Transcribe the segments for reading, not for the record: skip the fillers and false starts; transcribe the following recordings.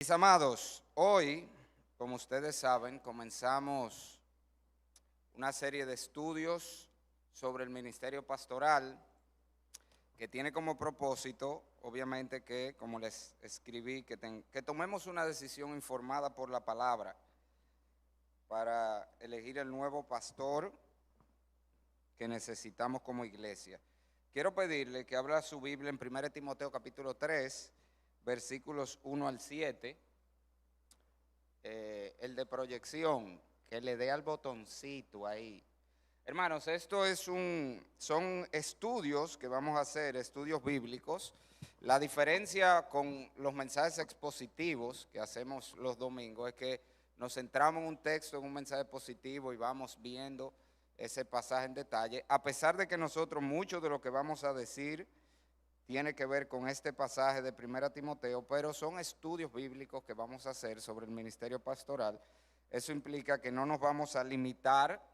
Mis amados, hoy, como ustedes saben, comenzamos una serie de estudios sobre el ministerio pastoral que tiene como propósito, obviamente, que, como les escribí, que tomemos una decisión informada por la palabra para elegir el nuevo pastor que necesitamos como iglesia. Quiero pedirle que abra su Biblia en 1 Timoteo capítulo 3, versículos 1 al 7. El de proyección, que le dé al botoncito ahí. Hermanos, son estudios que vamos a hacer, estudios bíblicos. La diferencia con los mensajes expositivos que hacemos los domingos es que nos centramos en un texto, en un mensaje positivo y vamos viendo ese pasaje en detalle. A pesar de que nosotros, mucho de lo que vamos a decir tiene que ver con este pasaje de 1 Timoteo, pero son estudios bíblicos que vamos a hacer sobre el ministerio pastoral. Eso implica que no nos vamos a limitar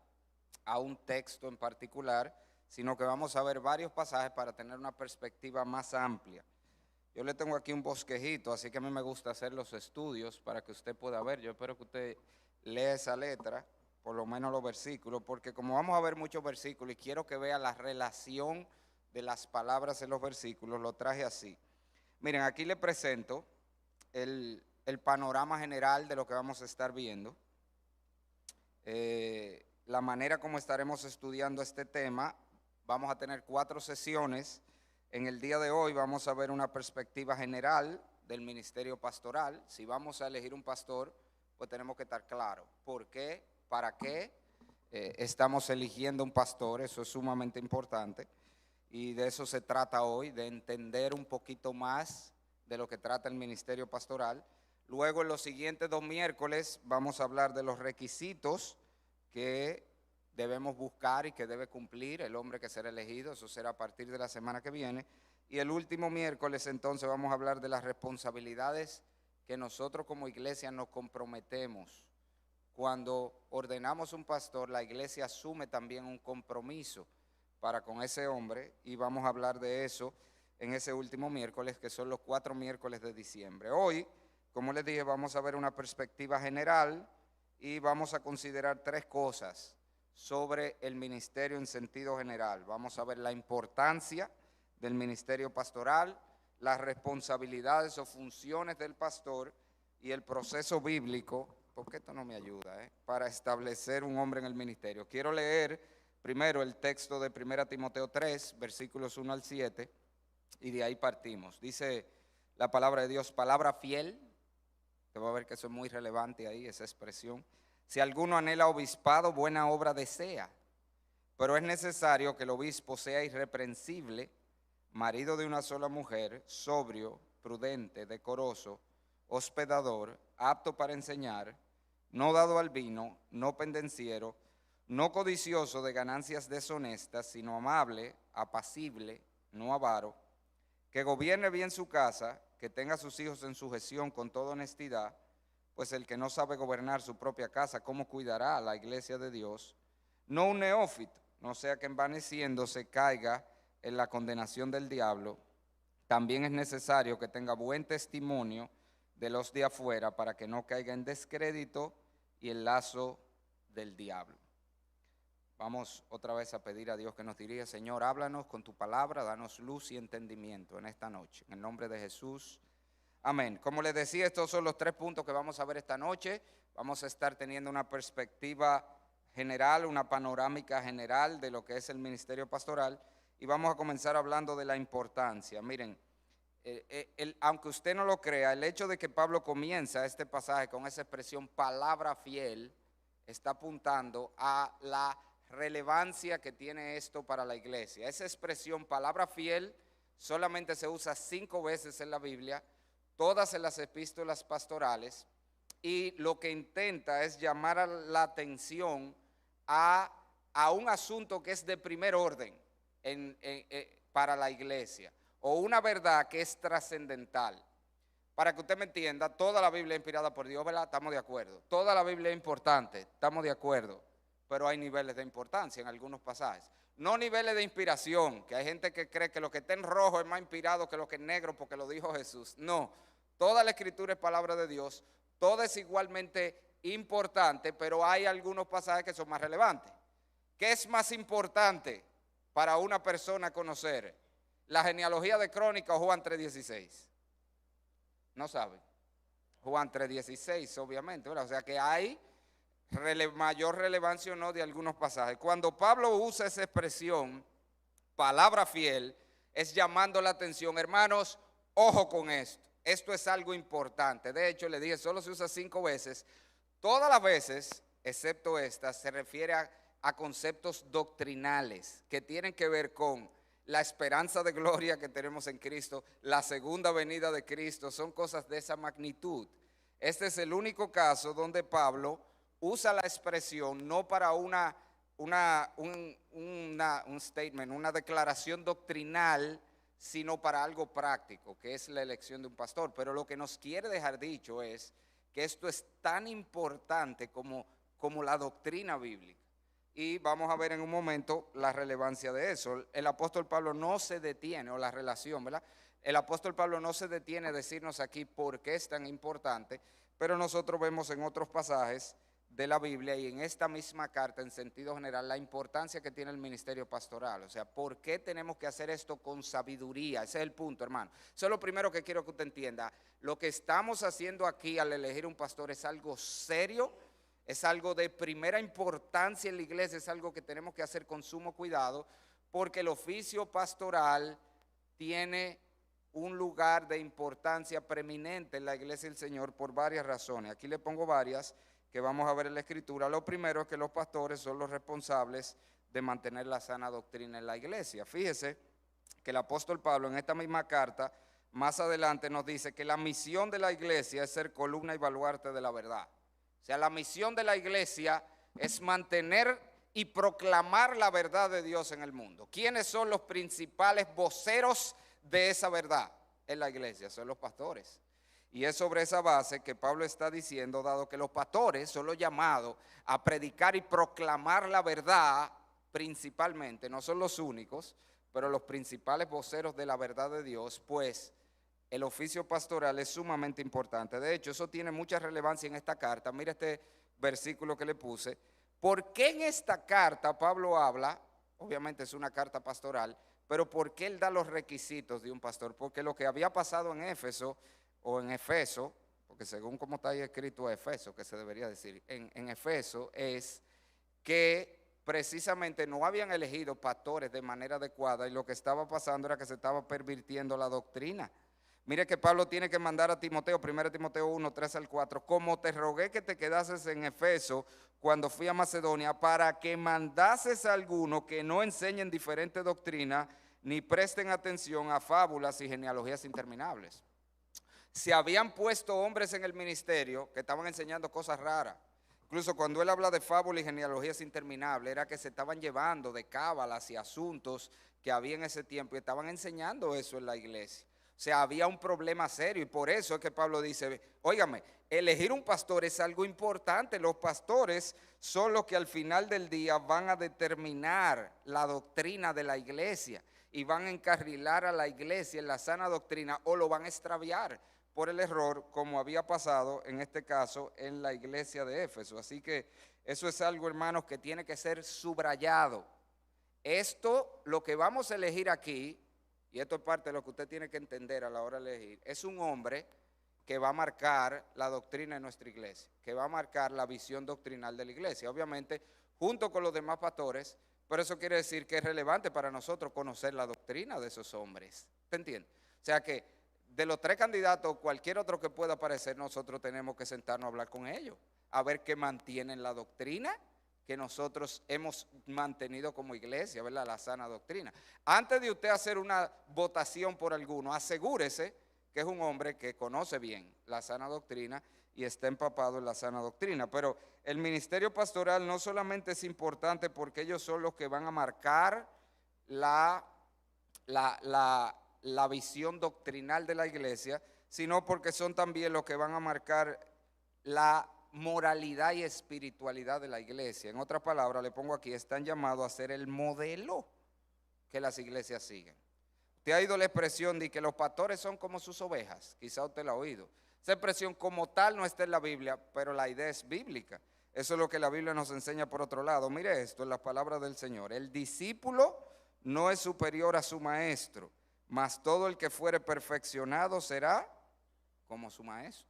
a un texto en particular, sino que vamos a ver varios pasajes para tener una perspectiva más amplia. Yo le tengo aquí un bosquejito, así que a mí me gusta hacer los estudios para que usted pueda ver. Yo espero que usted lea esa letra, por lo menos los versículos, porque como vamos a ver muchos versículos y quiero que vea la relación de las palabras en los versículos, lo traje así. Miren, aquí le presento el panorama general de lo que vamos a estar viendo. La manera como estaremos estudiando este tema, vamos a tener 4 sesiones. En el día de hoy vamos a ver una perspectiva general del ministerio pastoral. Si vamos a elegir un pastor, pues tenemos que estar claros. ¿Por qué? ¿Para qué estamos eligiendo un pastor? Eso es sumamente importante. Y de eso se trata hoy, de entender un poquito más de lo que trata el ministerio pastoral. Luego, en los siguientes 2 miércoles, vamos a hablar de los requisitos que debemos buscar y que debe cumplir el hombre que será elegido. Eso será a partir de la semana que viene. Y el último miércoles, entonces, vamos a hablar de las responsabilidades que nosotros como iglesia nos comprometemos. Cuando ordenamos un pastor, la iglesia asume también un compromiso para con ese hombre, y vamos a hablar de eso en ese último miércoles, que son los 4 miércoles de diciembre. Hoy, como les dije, vamos a ver una perspectiva general y vamos a considerar 3 cosas sobre el ministerio en sentido general. Vamos a ver la importancia del ministerio pastoral, las responsabilidades o funciones del pastor y el proceso bíblico, porque esto no me ayuda, para establecer un hombre en el ministerio. Quiero leer primero el texto de 1 Timoteo 3, versículos 1 al 7, y de ahí partimos. Dice la palabra de Dios, palabra fiel. Te va a ver que eso es muy relevante ahí, esa expresión. Si alguno anhela obispado, buena obra desea, pero es necesario que el obispo sea irreprensible, marido de una sola mujer, sobrio, prudente, decoroso, hospedador, apto para enseñar, no dado al vino, no pendenciero, no codicioso de ganancias deshonestas, sino amable, apacible, no avaro, que gobierne bien su casa, que tenga a sus hijos en sujeción con toda honestidad, pues el que no sabe gobernar su propia casa, ¿cómo cuidará a la iglesia de Dios? No un neófito, no sea que envaneciéndose caiga en la condenación del diablo. También es necesario que tenga buen testimonio de los de afuera para que no caiga en descrédito y el lazo del diablo. Vamos otra vez a pedir a Dios que nos dirija. Señor, háblanos con tu palabra, danos luz y entendimiento en esta noche. En el nombre de Jesús, amén. Como les decía, estos son los 3 puntos que vamos a ver esta noche. Vamos a estar teniendo una perspectiva general, una panorámica general de lo que es el ministerio pastoral. Y vamos a comenzar hablando de la importancia. Miren, aunque usted no lo crea, el hecho de que Pablo comienza este pasaje con esa expresión palabra fiel, está apuntando a la relevancia que tiene esto para la iglesia. Esa expresión palabra fiel solamente se usa 5 veces en la Biblia, todas en las epístolas pastorales, y lo que intenta es llamar la atención a un asunto que es de primer orden para la iglesia, o una verdad que es trascendental. Para que usted me entienda, toda la Biblia es inspirada por Dios, ¿verdad? Estamos de acuerdo. Toda la Biblia es importante, estamos de acuerdo. Pero hay niveles de importancia en algunos pasajes. No niveles de inspiración, que hay gente que cree que lo que está en rojo es más inspirado que lo que es negro porque lo dijo Jesús. No, Toda la Escritura es palabra de Dios, toda es igualmente importante, pero hay algunos pasajes que son más relevantes. ¿Qué es más importante para una persona conocer? ¿La genealogía de Crónicas o Juan 3:16? No saben. Juan 3:16, obviamente, ¿verdad? O sea que hay mayor relevancia o no de algunos pasajes. Cuando Pablo usa esa expresión, palabra fiel, es llamando la atención. Hermanos, ojo con esto. Esto es algo importante. De hecho, le dije, solo se usa 5 veces. Todas las veces, excepto esta, se refiere a conceptos doctrinales que tienen que ver con la esperanza de gloria que tenemos en Cristo, la segunda venida de Cristo, son cosas de esa magnitud. Este es el único caso donde Pablo usa la expresión no para un statement, una declaración doctrinal, sino para algo práctico, que es la elección de un pastor. Pero lo que nos quiere dejar dicho es que esto es tan importante como la doctrina bíblica. Y vamos a ver en un momento la relevancia de eso. El apóstol Pablo no se detiene, o la relación, ¿verdad? El apóstol Pablo no se detiene a decirnos aquí por qué es tan importante, pero nosotros vemos en otros pasajes de la Biblia y en esta misma carta en sentido general la importancia que tiene el ministerio pastoral. O sea, ¿por qué tenemos que hacer esto con sabiduría? Ese es el punto, hermano. Eso es lo primero que quiero que usted entienda. Lo que estamos haciendo aquí al elegir un pastor es algo serio, es algo de primera importancia en la iglesia, es algo que tenemos que hacer con sumo cuidado, porque el oficio pastoral tiene un lugar de importancia preeminente en la iglesia del Señor por varias razones. Aquí le pongo varias que vamos a ver en la Escritura. Lo primero es que los pastores son los responsables de mantener la sana doctrina en la iglesia. Fíjese que el apóstol Pablo en esta misma carta, más adelante nos dice que la misión de la iglesia es ser columna y baluarte de la verdad. O sea, la misión de la iglesia es mantener y proclamar la verdad de Dios en el mundo. ¿Quiénes son los principales voceros de esa verdad en la iglesia? Son los pastores. Y es sobre esa base que Pablo está diciendo, dado que los pastores son los llamados a predicar y proclamar la verdad principalmente, no son los únicos, pero los principales voceros de la verdad de Dios, pues el oficio pastoral es sumamente importante. De hecho, eso tiene mucha relevancia en esta carta. Mira este versículo que le puse. ¿Por qué en esta carta Pablo habla? Obviamente es una carta pastoral, pero ¿por qué él da los requisitos de un pastor? Porque lo que había pasado en Éfeso, o en Efeso, porque según como está ahí escrito Efeso, que se debería decir, en Efeso es que precisamente no habían elegido pastores de manera adecuada y lo que estaba pasando era que se estaba pervirtiendo la doctrina. Mire que Pablo tiene que mandar a Timoteo, 1 Timoteo 1, 3-4, como te rogué que te quedases en Efeso cuando fui a Macedonia, para que mandases a algunos que no enseñen diferente doctrina, ni presten atención a fábulas y genealogías interminables. Se habían puesto hombres en el ministerio que estaban enseñando cosas raras. Incluso cuando él habla de fábulas y genealogías interminables, era que se estaban llevando de cábalas y asuntos que había en ese tiempo y estaban enseñando eso en la iglesia. O sea, había un problema serio y por eso es que Pablo dice, óigame, elegir un pastor es algo importante. Los pastores son los que al final del día van a determinar la doctrina de la iglesia y van a encarrilar a la iglesia en la sana doctrina o lo van a extraviar por el error, como había pasado en este caso en la iglesia de Éfeso. Así que eso es algo, hermanos, que tiene que ser subrayado. Esto, lo que vamos a elegir aquí, y esto es parte de lo que usted tiene que entender a la hora de elegir, es un hombre que va a marcar la doctrina de nuestra iglesia, que va a marcar la visión doctrinal de la iglesia, obviamente junto con los demás pastores, pero eso quiere decir que es relevante para nosotros conocer la doctrina de esos hombres. ¿Te entiendes? O sea que de los 3 candidatos, cualquier otro que pueda aparecer, nosotros tenemos que sentarnos a hablar con ellos, a ver qué mantienen la doctrina que nosotros hemos mantenido como iglesia, ¿verdad? La sana doctrina. Antes de usted hacer una votación por alguno, asegúrese que es un hombre que conoce bien la sana doctrina y está empapado en la sana doctrina. Pero el ministerio pastoral no solamente es importante porque ellos son los que van a marcar la visión doctrinal de la iglesia, sino porque son también los que van a marcar la moralidad y espiritualidad de la iglesia. En otras palabras, le pongo aquí, están llamados a ser el modelo que las iglesias siguen. Usted ha oído la expresión de que los pastores son como sus ovejas, quizá usted la ha oído. Esa expresión como tal no está en la Biblia, pero la idea es bíblica. Eso es lo que la Biblia nos enseña por otro lado. Mire esto en las palabras del Señor. El discípulo no es superior a su maestro, mas todo el que fuere perfeccionado será como su maestro.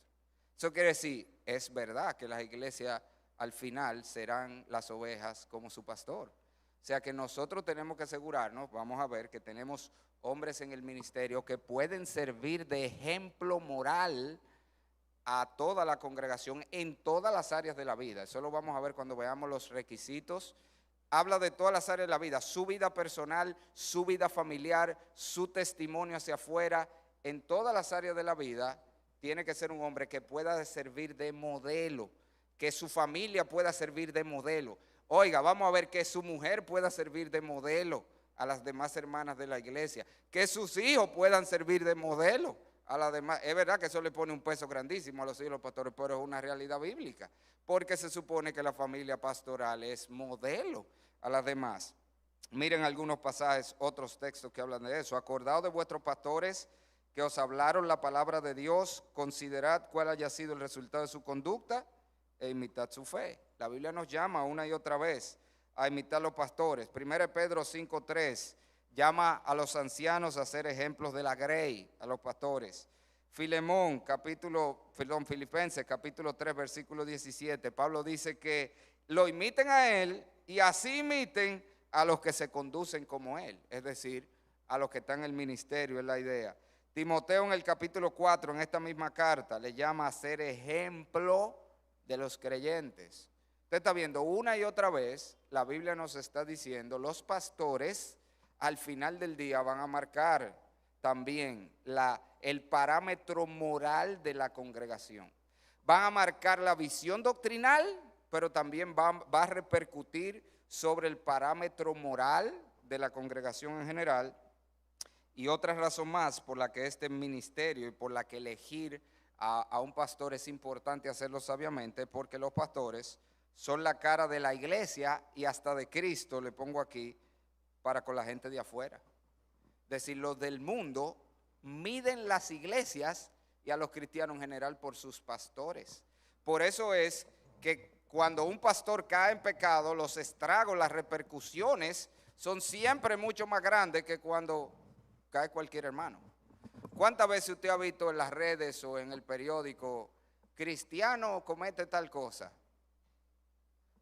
Eso quiere decir, es verdad que las iglesias al final serán las ovejas como su pastor. O sea que nosotros tenemos que asegurarnos, vamos a ver, que tenemos hombres en el ministerio que pueden servir de ejemplo moral a toda la congregación en todas las áreas de la vida. Eso lo vamos a ver cuando veamos los requisitos. Habla de todas las áreas de la vida, su vida personal, su vida familiar, su testimonio hacia afuera. En todas las áreas de la vida tiene que ser un hombre que pueda servir de modelo, que su familia pueda servir de modelo. Oiga, vamos a ver que su mujer pueda servir de modelo a las demás hermanas de la iglesia, que sus hijos puedan servir de modelo a las demás. Es verdad que eso le pone un peso grandísimo a los hijos de los pastores, pero es una realidad bíblica, porque se supone que la familia pastoral es modelo a las demás. Miren algunos pasajes, otros textos que hablan de eso. Acordaos de vuestros pastores que os hablaron la palabra de Dios, considerad cuál haya sido el resultado de su conducta e imitad su fe. La Biblia nos llama una y otra vez a imitar a los pastores. 1 Pedro 5:3 llama a los ancianos a ser ejemplos de la grey, a los pastores. Filipenses capítulo 3 versículo 17, Pablo dice que lo imiten a él y así imiten a los que se conducen como él, es decir, a los que están en el ministerio, es la idea. Timoteo en el capítulo 4, en esta misma carta, le llama a ser ejemplo de los creyentes. Usted está viendo una y otra vez, la Biblia nos está diciendo, los pastores al final del día van a marcar también el parámetro moral de la congregación. Van a marcar la visión doctrinal, pero también va a repercutir sobre el parámetro moral de la congregación en general. Y otra razón más por la que este ministerio y por la que elegir a un pastor es importante hacerlo sabiamente, porque los pastores son la cara de la iglesia y hasta de Cristo, le pongo aquí, para con la gente de afuera. Es decir, los del mundo miden las iglesias y a los cristianos en general por sus pastores. Por eso es que cuando un pastor cae en pecado, los estragos, las repercusiones son siempre mucho más grandes que cuando cae cualquier hermano. ¿Cuántas veces usted ha visto en las redes o en el periódico, cristiano comete tal cosa?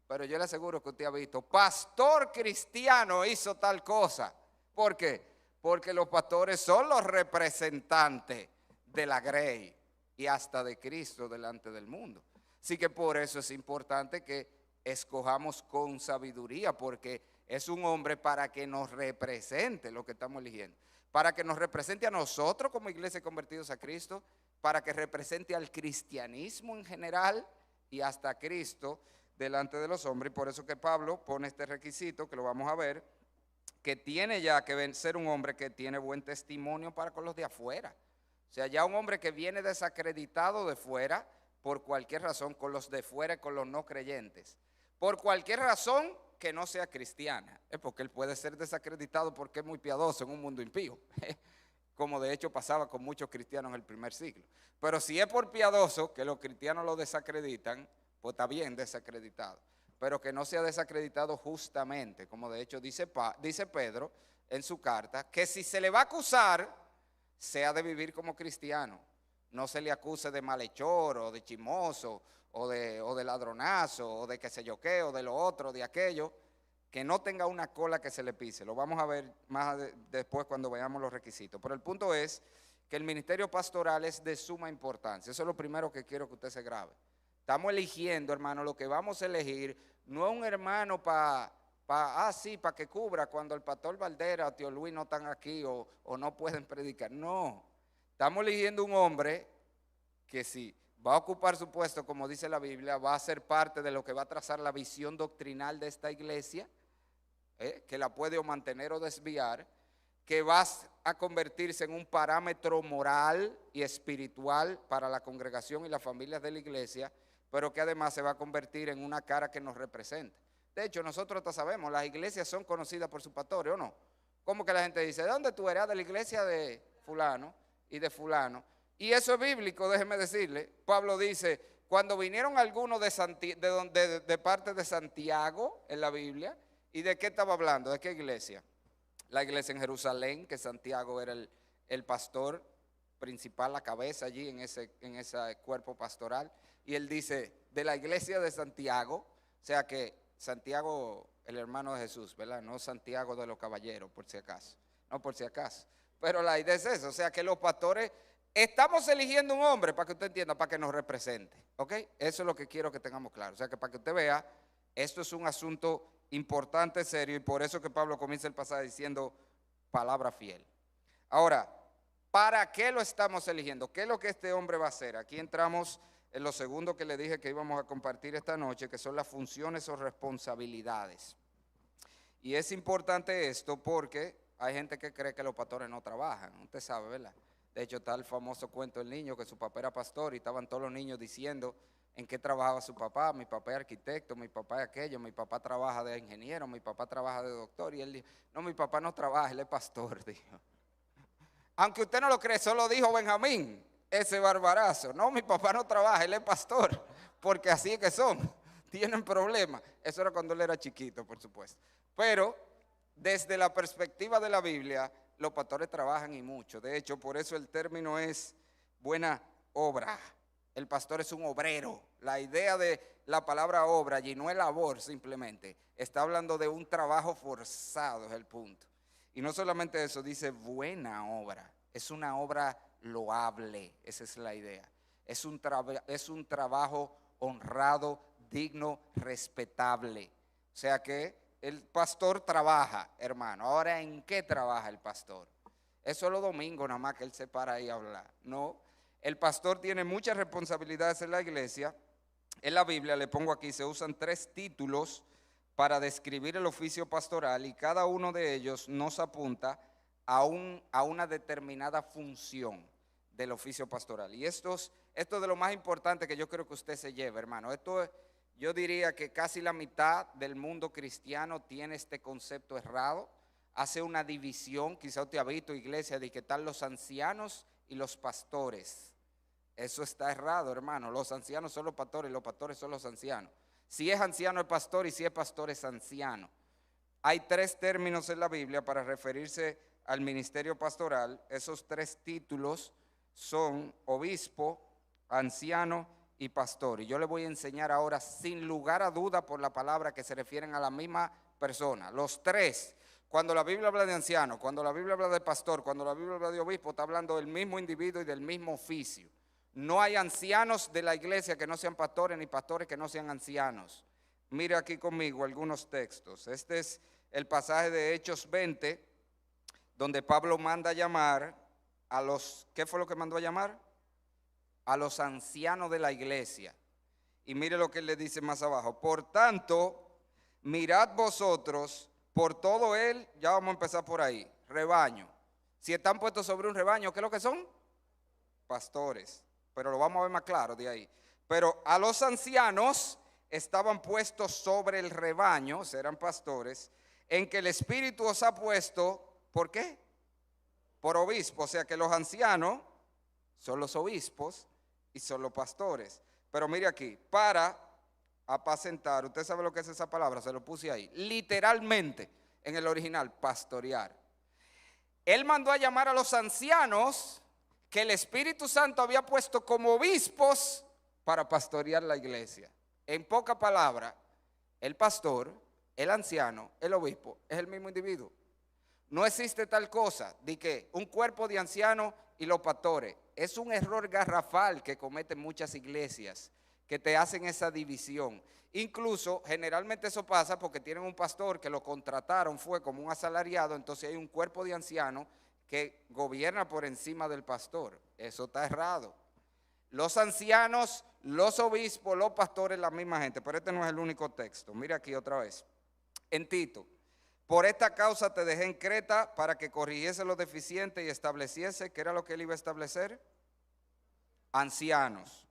Pero yo le aseguro que usted ha visto, pastor cristiano hizo tal cosa. ¿Por qué? Porque los pastores son los representantes de la grey y hasta de Cristo delante del mundo. Así que por eso es importante que escojamos con sabiduría, porque es un hombre para que nos represente lo que estamos eligiendo. Para que nos represente a nosotros como iglesia convertidos a Cristo, para que represente al cristianismo en general y hasta a Cristo delante de los hombres. Y por eso que Pablo pone este requisito, que lo vamos a ver, que tiene ya que ser un hombre que tiene buen testimonio para con los de afuera. O sea, ya un hombre que viene desacreditado de fuera, por cualquier razón, con los de fuera y con los no creyentes. Por cualquier razón que no sea cristiana, porque él puede ser desacreditado porque es muy piadoso en un mundo impío, como de hecho pasaba con muchos cristianos en el primer siglo. Pero si es por piadoso que los cristianos lo desacreditan, pues está bien desacreditado, pero que no sea desacreditado justamente, como de hecho dice Pedro en su carta, que si se le va a acusar, sea de vivir como cristiano, no se le acuse de malhechor o de chismoso o de ladronazo o de qué sé yo qué o de lo otro, de aquello, que no tenga una cola que se le pise. Lo vamos a ver más después cuando veamos los requisitos. Pero el punto es que el ministerio pastoral es de suma importancia. Eso es lo primero que quiero que usted se grabe. Estamos eligiendo, hermano, lo que vamos a elegir no es un hermano para que cubra cuando el pastor Valdera o tío Luis no están aquí o no pueden predicar. No, estamos eligiendo un hombre que si va a ocupar su puesto, como dice la Biblia, va a ser parte de lo que va a trazar la visión doctrinal de esta iglesia, que la puede o mantener o desviar, que va a convertirse en un parámetro moral y espiritual para la congregación y las familias de la iglesia, pero que además se va a convertir en una cara que nos representa. De hecho, nosotros hasta sabemos, las iglesias son conocidas por sus pastores, ¿o no? ¿Cómo que la gente dice, ¿de dónde tú eres? De la iglesia de fulano y de fulano. Y eso es bíblico, déjeme decirle. Pablo dice, cuando vinieron algunos de parte de Santiago en la Biblia, ¿y de qué estaba hablando? ¿De qué iglesia? La iglesia en Jerusalén, que Santiago era el pastor principal, la cabeza allí en ese cuerpo pastoral. Y él dice, de la iglesia de Santiago, o sea que Santiago, el hermano de Jesús, ¿verdad? No Santiago de los caballeros, por si acaso. No por si acaso. Pero la idea es eso, o sea que los pastores, estamos eligiendo un hombre, para que usted entienda, para que nos represente, ¿ok? Eso es lo que quiero que tengamos claro. O sea que para que usted vea, esto es un asunto importante, serio, y por eso que Pablo comienza el pasaje diciendo palabra fiel. Ahora, ¿para qué lo estamos eligiendo? ¿Qué es lo que este hombre va a hacer? Aquí entramos en lo segundo que le dije que íbamos a compartir esta noche, que son las funciones o responsabilidades. Y es importante esto porque hay gente que cree que los pastores no trabajan, usted sabe, ¿verdad? De hecho está el famoso cuento del niño que su papá era pastor y estaban todos los niños diciendo en qué trabajaba su papá. Mi papá es arquitecto, mi papá es aquello, mi papá trabaja de ingeniero, mi papá trabaja de doctor. Y él dijo, no, mi papá no trabaja, él es pastor, dijo. Aunque usted no lo cree, eso lo dijo Benjamín, ese barbarazo. No, mi papá no trabaja, él es pastor, porque así es que son, tienen problemas. Eso era cuando él era chiquito, por supuesto. Pero desde la perspectiva de la Biblia, los pastores trabajan y mucho. De hecho, por eso el término es buena obra. El pastor es un obrero. La idea de la palabra obra allí no es labor simplemente. Está hablando de un trabajo forzado, es el punto. Y no solamente eso, dice buena obra. Es una obra loable, esa es la idea. Es un trabajo honrado, digno, respetable. O sea que el pastor trabaja, hermano. Ahora, ¿en qué trabaja el pastor? Eso es los domingos nada más que él se para ahí a hablar. No, el pastor tiene muchas responsabilidades en la iglesia. En la Biblia, le pongo aquí, se usan 3 títulos para describir el oficio pastoral y cada uno de ellos nos apunta a una determinada función del oficio pastoral. Y esto es de lo más importante que yo creo que usted se lleve, hermano. Yo diría que casi la mitad del mundo cristiano tiene este concepto errado, hace una división, quizá usted ha visto iglesia de que están los ancianos y los pastores. Eso está errado, hermano. Los ancianos son los pastores y los pastores son los ancianos. Si es anciano es pastor y si es pastor es anciano. Hay 3 términos en la Biblia para referirse al ministerio pastoral. Esos 3 títulos son obispo, anciano y pastor. Y yo le voy a enseñar ahora sin lugar a duda por la palabra que se refieren a la misma persona. Los 3, cuando la Biblia habla de anciano, cuando la Biblia habla de pastor, cuando la Biblia habla de obispo, está hablando del mismo individuo y del mismo oficio. No hay ancianos de la iglesia que no sean pastores, ni pastores que no sean ancianos. Mire aquí conmigo algunos textos. Este es el pasaje de Hechos 20, donde Pablo manda a llamar a los, ¿qué fue lo que mandó a llamar? A los ancianos de la iglesia. Y mire lo que él le dice más abajo. Por tanto, mirad vosotros por todo él, ya vamos a empezar por ahí, rebaño. Si están puestos sobre un rebaño, ¿qué es lo que son? Pastores. Pero lo vamos a ver más claro de ahí. Pero a los ancianos estaban puestos sobre el rebaño, serán pastores, en que el Espíritu os ha puesto, ¿por qué? Por obispo, o sea que los ancianos son los obispos y son los pastores. Pero mire aquí, para apacentar, usted sabe lo que es esa palabra, se lo puse ahí, literalmente en el original, pastorear. Él mandó a llamar a los ancianos que el Espíritu Santo había puesto como obispos para pastorear la iglesia. En pocas palabras, el pastor, el anciano, el obispo, es el mismo individuo. No existe tal cosa de que un cuerpo de ancianos y los pastores. Es un error garrafal que cometen muchas iglesias, que te hacen esa división. Incluso, generalmente eso pasa porque tienen un pastor que lo contrataron, fue como un asalariado, entonces hay un cuerpo de ancianos que gobierna por encima del pastor. Eso está errado. Los ancianos, los obispos, los pastores, la misma gente. Pero este no es el único texto. Mira aquí otra vez. En Tito. Por esta causa te dejé en Creta para que corrigiese lo deficiente y estableciese, ¿qué era lo que él iba a establecer? Ancianos.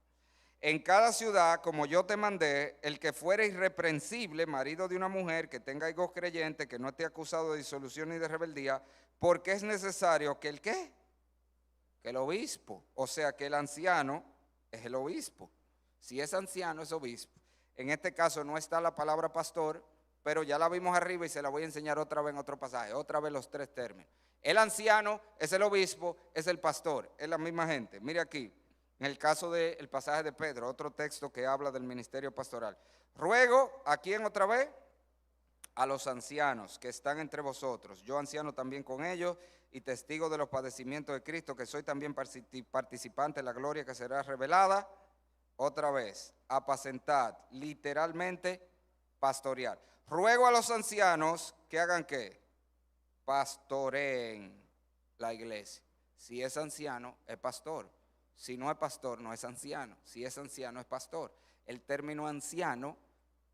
En cada ciudad, como yo te mandé, el que fuere irreprensible, marido de una mujer, que tenga hijos creyentes, que no esté acusado de disolución ni de rebeldía, porque es necesario que el ¿qué? Que el obispo, o sea que el anciano es el obispo. Si es anciano, es obispo. En este caso no está la palabra pastor, pero ya la vimos arriba y se la voy a enseñar otra vez en otro pasaje, otra vez los tres términos. El anciano es el obispo, es el pastor, es la misma gente. Mire aquí, en el caso del pasaje de Pedro, otro texto que habla del ministerio pastoral. Ruego, ¿a quién otra vez? A los ancianos que están entre vosotros, yo anciano también con ellos y testigo de los padecimientos de Cristo, que soy también participante de la gloria que será revelada. Otra vez, apacentad, literalmente pastorear. Ruego a los ancianos que hagan ¿qué? Pastoreen la iglesia. Si es anciano, es pastor. Si no es pastor, no es anciano. Si es anciano, es pastor. El término anciano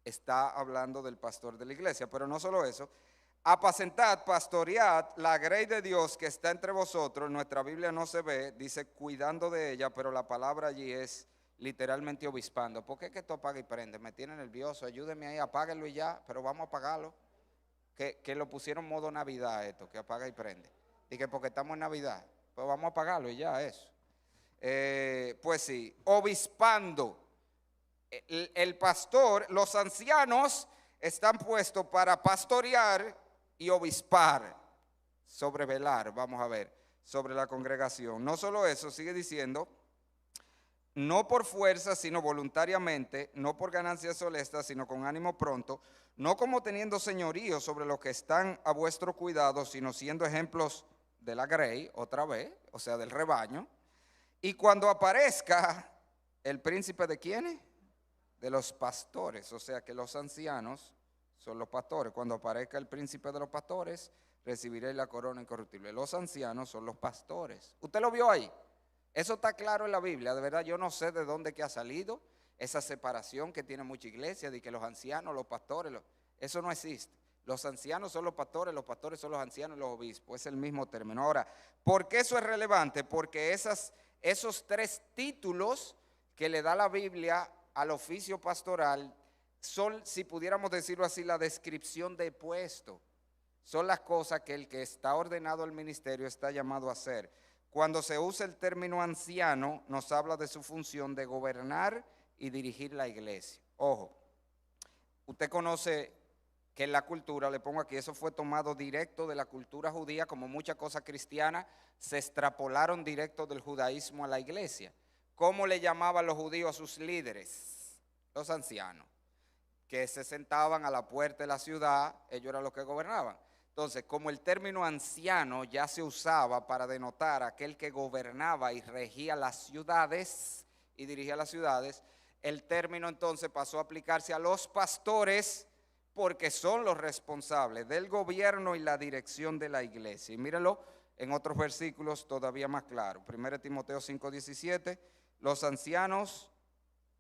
está hablando del pastor de la iglesia, pero no solo eso. Apacentad, pastoread la grey de Dios que está entre vosotros. Nuestra Biblia no se ve, dice cuidando de ella, pero la palabra allí es literalmente obispando. ¿Por qué que esto apaga y prende? Me tiene nervioso, ayúdeme ahí, apáguenlo y ya, pero vamos a apagarlo. Que lo pusieron modo Navidad esto, que apaga y prende. Y que porque estamos en Navidad, pues vamos a apagarlo y ya eso. Pues sí, obispando. El pastor, los ancianos están puestos para pastorear y obispar, sobrevelar, vamos a ver, sobre la congregación. No solo eso, sigue diciendo, no por fuerza, sino voluntariamente, no por ganancias honestas, sino con ánimo pronto, no como teniendo señorío sobre los que están a vuestro cuidado, sino siendo ejemplos de la grey, otra vez, o sea, del rebaño. Y cuando aparezca el príncipe de ¿quiénes? De los pastores, o sea que los ancianos son los pastores. Cuando aparezca el príncipe de los pastores, recibiréis la corona incorruptible. Los ancianos son los pastores. ¿Usted lo vio ahí? Eso está claro en la Biblia. De verdad, yo no sé de dónde que ha salido esa separación que tiene mucha iglesia, de que los ancianos, los pastores, eso no existe. Los ancianos son los pastores son los ancianos y los obispos. Es el mismo término. Ahora, ¿por qué eso es relevante? Porque esos tres títulos que le da la Biblia al oficio pastoral son, si pudiéramos decirlo así, la descripción de puesto. Son las cosas que el que está ordenado al ministerio está llamado a hacer. Cuando se usa el término anciano, nos habla de su función de gobernar y dirigir la iglesia. Ojo, usted conoce que en la cultura, le pongo aquí, eso fue tomado directo de la cultura judía, como muchas cosas cristianas se extrapolaron directo del judaísmo a la iglesia. ¿Cómo le llamaban los judíos a sus líderes? Los ancianos, que se sentaban a la puerta de la ciudad, ellos eran los que gobernaban. Entonces, como el término anciano ya se usaba para denotar a aquel que gobernaba y regía las ciudades y dirigía las ciudades, el término entonces pasó a aplicarse a los pastores porque son los responsables del gobierno y la dirección de la iglesia. Y mírenlo en otros versículos todavía más claro. 1 Timoteo 5:17, los ancianos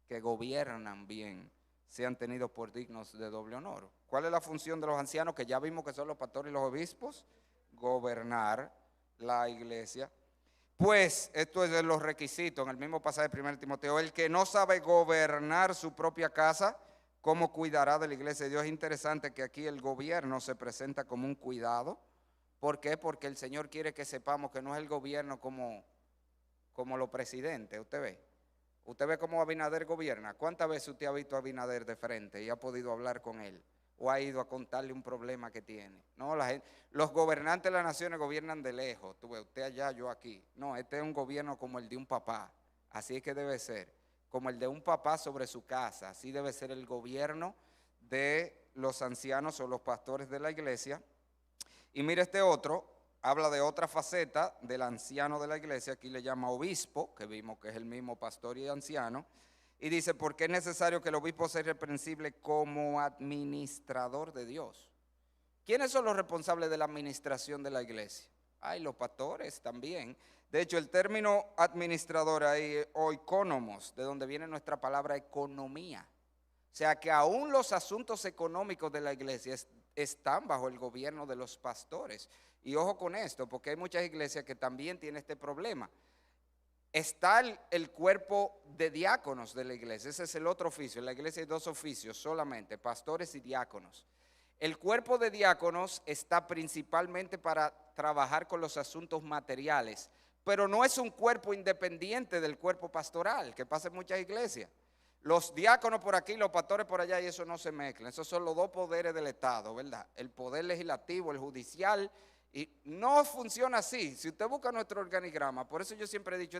que gobiernan bien sean tenidos por dignos de doble honor. ¿Cuál es la función de los ancianos? Que ya vimos que son los pastores y los obispos. Gobernar la iglesia. Pues esto es de los requisitos en el mismo pasaje de 1 Timoteo. El que no sabe gobernar su propia casa, ¿cómo cuidará de la iglesia de Dios? Es interesante que aquí el gobierno se presenta como un cuidado. ¿Por qué? Porque el Señor quiere que sepamos que no es el gobierno como los presidentes, usted ve. Usted ve cómo Abinader gobierna. ¿Cuántas veces usted ha visto a Abinader de frente y ha podido hablar con él? ¿O ha ido a contarle un problema que tiene? No, los gobernantes de las naciones gobiernan de lejos. Tú ves, usted allá, yo aquí. No, este es un gobierno como el de un papá. Así es que debe ser. Como el de un papá sobre su casa. Así debe ser el gobierno de los ancianos o los pastores de la iglesia. Y mire este otro. Habla de otra faceta del anciano de la iglesia, aquí le llama obispo, que vimos que es el mismo pastor y anciano, y dice, porque es necesario que el obispo sea irreprensible como administrador de Dios. ¿Quiénes son los responsables de la administración de la iglesia? Ay, los pastores también. De hecho, el término administrador ahí, oikónomos, de donde viene nuestra palabra economía. O sea que aún los asuntos económicos de la iglesia están bajo el gobierno de los pastores. Y ojo con esto, porque hay muchas iglesias que también tienen este problema. está el cuerpo de diáconos de la iglesia. Ese es el otro oficio. En la iglesia hay dos oficios solamente, pastores y diáconos. El cuerpo de diáconos está principalmente para trabajar con los asuntos materiales, pero no es un cuerpo independiente del cuerpo pastoral, que pasa en muchas iglesias. Los diáconos por aquí, los pastores por allá, y eso no se mezcla. Esos son los dos poderes del Estado, ¿verdad? El poder legislativo, el judicial, y no funciona así. Si usted busca nuestro organigrama, por eso yo siempre he dicho,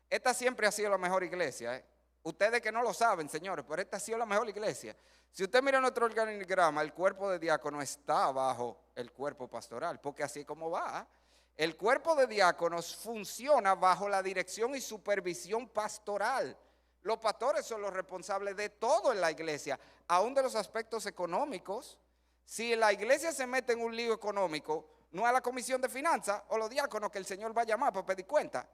esta siempre ha sido la mejor iglesia, ¿eh? Ustedes que no lo saben, señores, pero esta ha sido la mejor iglesia. Si usted mira nuestro organigrama, el cuerpo de diácono está bajo el cuerpo pastoral, porque así es como va. El cuerpo de diáconos funciona bajo la dirección y supervisión pastoral. Los pastores son los responsables de todo en la iglesia, aún de los aspectos económicos. Si la iglesia se mete en un lío económico, no es a la comisión de finanzas o los diáconos que el Señor va a llamar para pedir cuenta,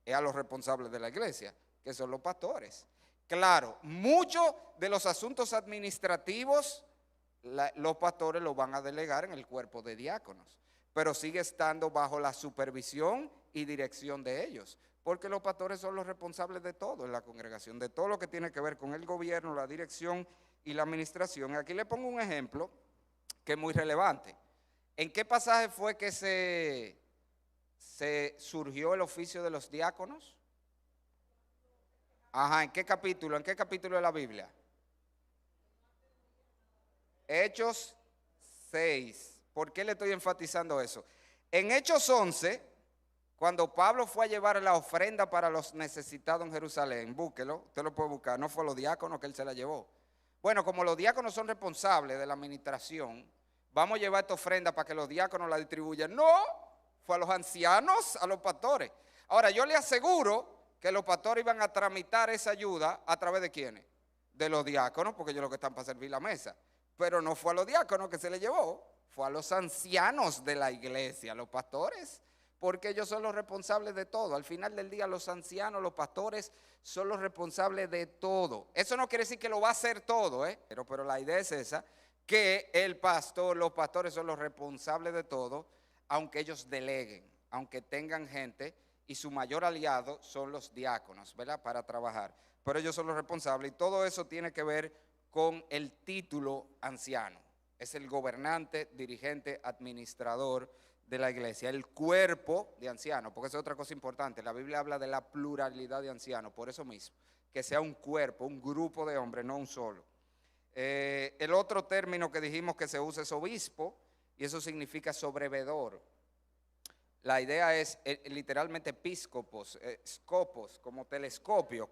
es a los responsables de la iglesia, que son los pastores. Claro, muchos de los asuntos administrativos los pastores los van a delegar en el cuerpo de diáconos, pero sigue estando bajo la supervisión y dirección de ellos, porque los pastores son los responsables de todo en la congregación, de todo lo que tiene que ver con el gobierno, la dirección y la administración. Aquí le pongo un ejemplo que es muy relevante. ¿En qué pasaje fue que se surgió el oficio de los diáconos? Ajá, ¿en qué capítulo? ¿En qué capítulo de la Biblia? Hechos 6. ¿Por qué le estoy enfatizando eso? En Hechos 11, cuando Pablo fue a llevar la ofrenda para los necesitados en Jerusalén, búsquelo, usted lo puede buscar, no fue a los diáconos que él se la llevó. Bueno, como los diáconos son responsables de la administración, vamos a llevar esta ofrenda para que los diáconos la distribuyan. No, fue a los ancianos, a los pastores. Ahora, yo le aseguro que los pastores iban a tramitar esa ayuda a través de ¿quiénes? De los diáconos, porque ellos lo que están para servir la mesa. Pero no fue a los diáconos que se le llevó, fue a los ancianos de la iglesia, a los pastores, porque ellos son los responsables de todo. Al final del día, los ancianos, los pastores, son los responsables de todo. Eso no quiere decir que lo va a hacer todo, pero la idea es esa, que el pastor, los pastores son los responsables de todo, aunque ellos deleguen, aunque tengan gente, y su mayor aliado son los diáconos, ¿verdad? Para trabajar. Pero ellos son los responsables, y todo eso tiene que ver con el título anciano. Es el gobernante, dirigente, administrador de la iglesia, el cuerpo de ancianos, porque esa es otra cosa importante. La Biblia habla de la pluralidad de ancianos, por eso mismo, que sea un cuerpo, un grupo de hombres, no un solo. El otro término que dijimos que se usa es obispo, y eso significa sobrevedor. La idea es literalmente episcopos, scopos, como telescopio.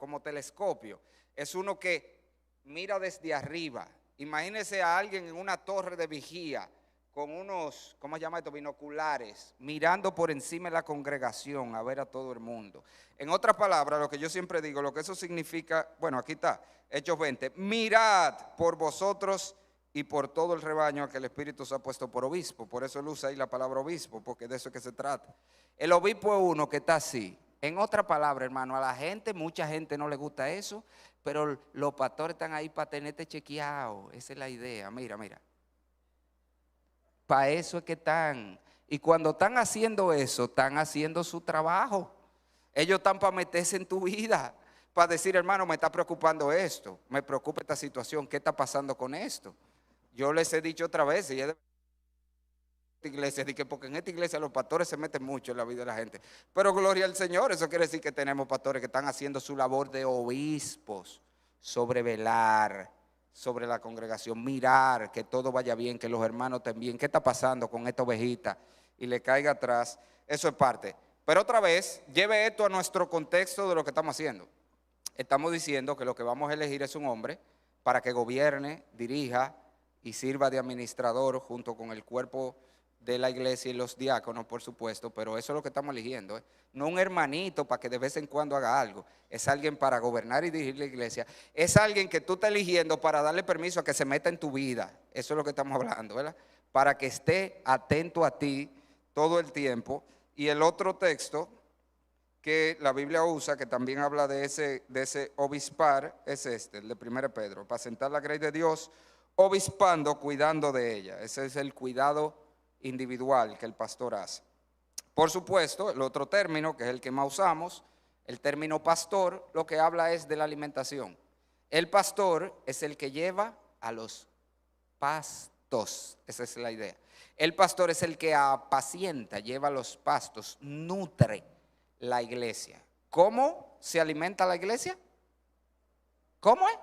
Es uno que mira desde arriba. Imagínese a alguien en una torre de vigía con unos, ¿cómo se llama esto? Binoculares, mirando por encima de la congregación a ver a todo el mundo. En otras palabras, lo que yo siempre digo, lo que eso significa, bueno, aquí está, Hechos 20, mirad por vosotros y por todo el rebaño a que el Espíritu se ha puesto por obispo. Por eso él usa ahí la palabra obispo, porque de eso es que se trata. El obispo es uno que está así. En otra palabra, hermano, a la gente, mucha gente no le gusta eso, pero los pastores están ahí para tenerte chequeado. Esa es la idea. Mira. Para eso es que están. Y cuando están haciendo eso, están haciendo su trabajo. Ellos están para meterse en tu vida, para decir, hermano, me está preocupando esto, me preocupa esta situación, ¿qué está pasando con esto? Yo les he dicho otra vez, y es de iglesia, porque en esta iglesia los pastores se meten mucho en la vida de la gente. Pero gloria al Señor, eso quiere decir que tenemos pastores que están haciendo su labor de obispos, sobrevelar sobre la congregación, mirar que todo vaya bien, que los hermanos estén bien, qué está pasando con esta ovejita y le caiga atrás. Eso es parte. Pero otra vez, lleve esto a nuestro contexto de lo que estamos haciendo. Estamos diciendo que lo que vamos a elegir es un hombre para que gobierne, dirija y sirva de administrador junto con el cuerpo de la iglesia y los diáconos, por supuesto, pero eso es lo que estamos eligiendo, no un hermanito para que de vez en cuando haga algo, es alguien para gobernar y dirigir la iglesia, es alguien que tú estás eligiendo para darle permiso a que se meta en tu vida, eso es lo que estamos hablando, ¿verdad? Para que esté atento a ti todo el tiempo. Y el otro texto que la Biblia usa, que también habla de ese obispar, es el de 1 Pedro, para sentar la grey de Dios, obispando, cuidando de ella. Ese es el cuidado individual que el pastor hace. Por supuesto, el otro término, que es el que más usamos, El término pastor lo que habla es de la alimentación. El pastor es el que lleva a los pastos, esa es la idea. El pastor es el que apacienta, lleva los pastos, nutre la iglesia. ¿Cómo se alimenta la iglesia? ¿Cómo es?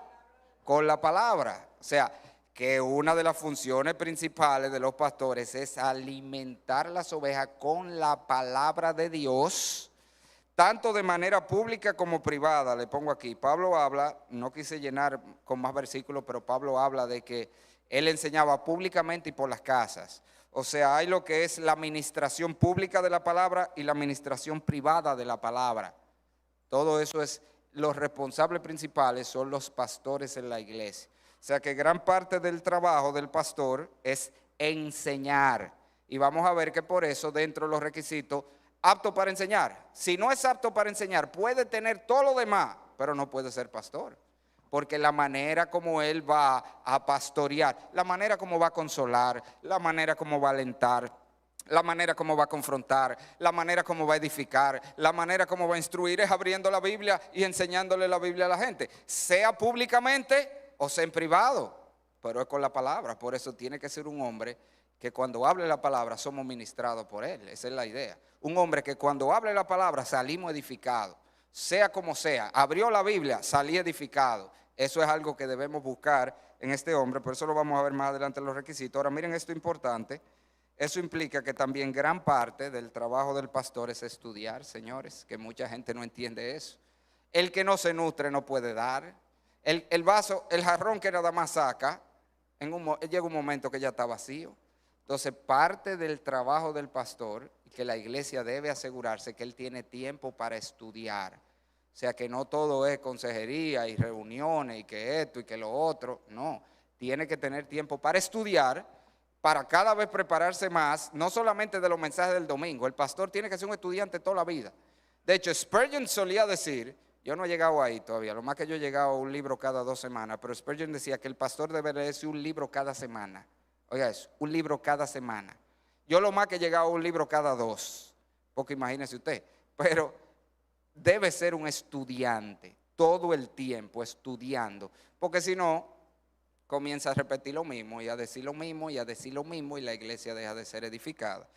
Con la palabra. O sea, que una de las funciones principales de los pastores es alimentar las ovejas con la palabra de Dios, tanto de manera pública como privada. Le pongo aquí, Pablo habla, no quise llenar con más versículos, pero Pablo habla de que él enseñaba públicamente y por las casas. O sea, hay lo que es la administración pública de la palabra y la administración privada de la palabra. Todo eso es, los responsables principales son los pastores en la iglesia. O sea que gran parte del trabajo del pastor es enseñar. Y vamos a ver que por eso dentro de los requisitos, apto para enseñar. Si no es apto para enseñar, puede tener todo lo demás, pero no puede ser pastor. Porque la manera como él va a pastorear, la manera como va a consolar, la manera como va a alentar, la manera como va a confrontar, la manera como va a edificar, la manera como va a instruir es abriendo la Biblia y enseñándole la Biblia a la gente, sea públicamente o sea en privado, pero es con la palabra. Por eso tiene que ser un hombre que cuando hable la palabra somos ministrados por él, esa es la idea. Un hombre que cuando hable la palabra salimos edificados, sea como sea, abrió la Biblia, salí edificado. Eso es algo que debemos buscar en este hombre, por eso lo vamos a ver más adelante en los requisitos. Ahora miren esto importante. Eso implica que también gran parte del trabajo del pastor es estudiar, señores, que mucha gente no entiende eso. El que no se nutre no puede dar. El vaso, el jarrón que nada más saca, llega un momento que ya está vacío. Entonces, parte del trabajo del pastor, que la iglesia debe asegurarse que él tiene tiempo para estudiar. O sea, que no todo es consejería y reuniones y que esto y que lo otro. No, tiene que tener tiempo para estudiar, para cada vez prepararse más, no solamente de los mensajes del domingo. El pastor tiene que ser un estudiante toda la vida. De hecho, Spurgeon solía decir, yo no he llegado ahí todavía, lo más que yo he llegado a un libro cada 2 semanas, pero Spurgeon decía que el pastor debe leerse un libro cada semana. Oiga eso, un libro cada semana. Yo lo más que he llegado a un libro cada 2, porque imagínese usted, pero debe ser un estudiante, todo el tiempo estudiando, porque si no, comienza a repetir lo mismo y a decir lo mismo y a decir lo mismo y la iglesia deja de ser edificada.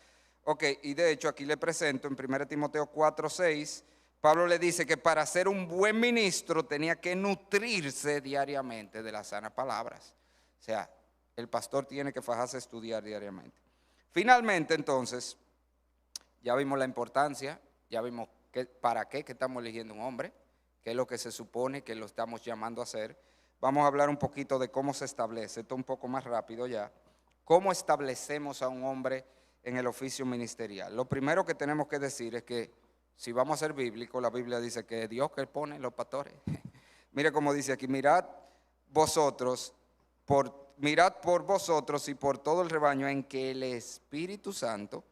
Ok, y de hecho aquí le presento en 1 Timoteo 4:6, Pablo le dice que para ser un buen ministro tenía que nutrirse diariamente de las sanas palabras. O sea, el pastor tiene que fajarse a estudiar diariamente. Finalmente, entonces, ya vimos la importancia, ya vimos para qué que estamos eligiendo un hombre, qué es lo que se supone que lo estamos llamando a hacer. Vamos a hablar un poquito de cómo se establece, esto un poco más rápido ya. ¿Cómo establecemos a un hombre en el oficio ministerial? Lo primero que tenemos que decir es que si vamos a ser bíblicos, la Biblia dice que es Dios que pone los pastores. Mire cómo dice aquí, mirad por vosotros y por todo el rebaño en que el Espíritu Santo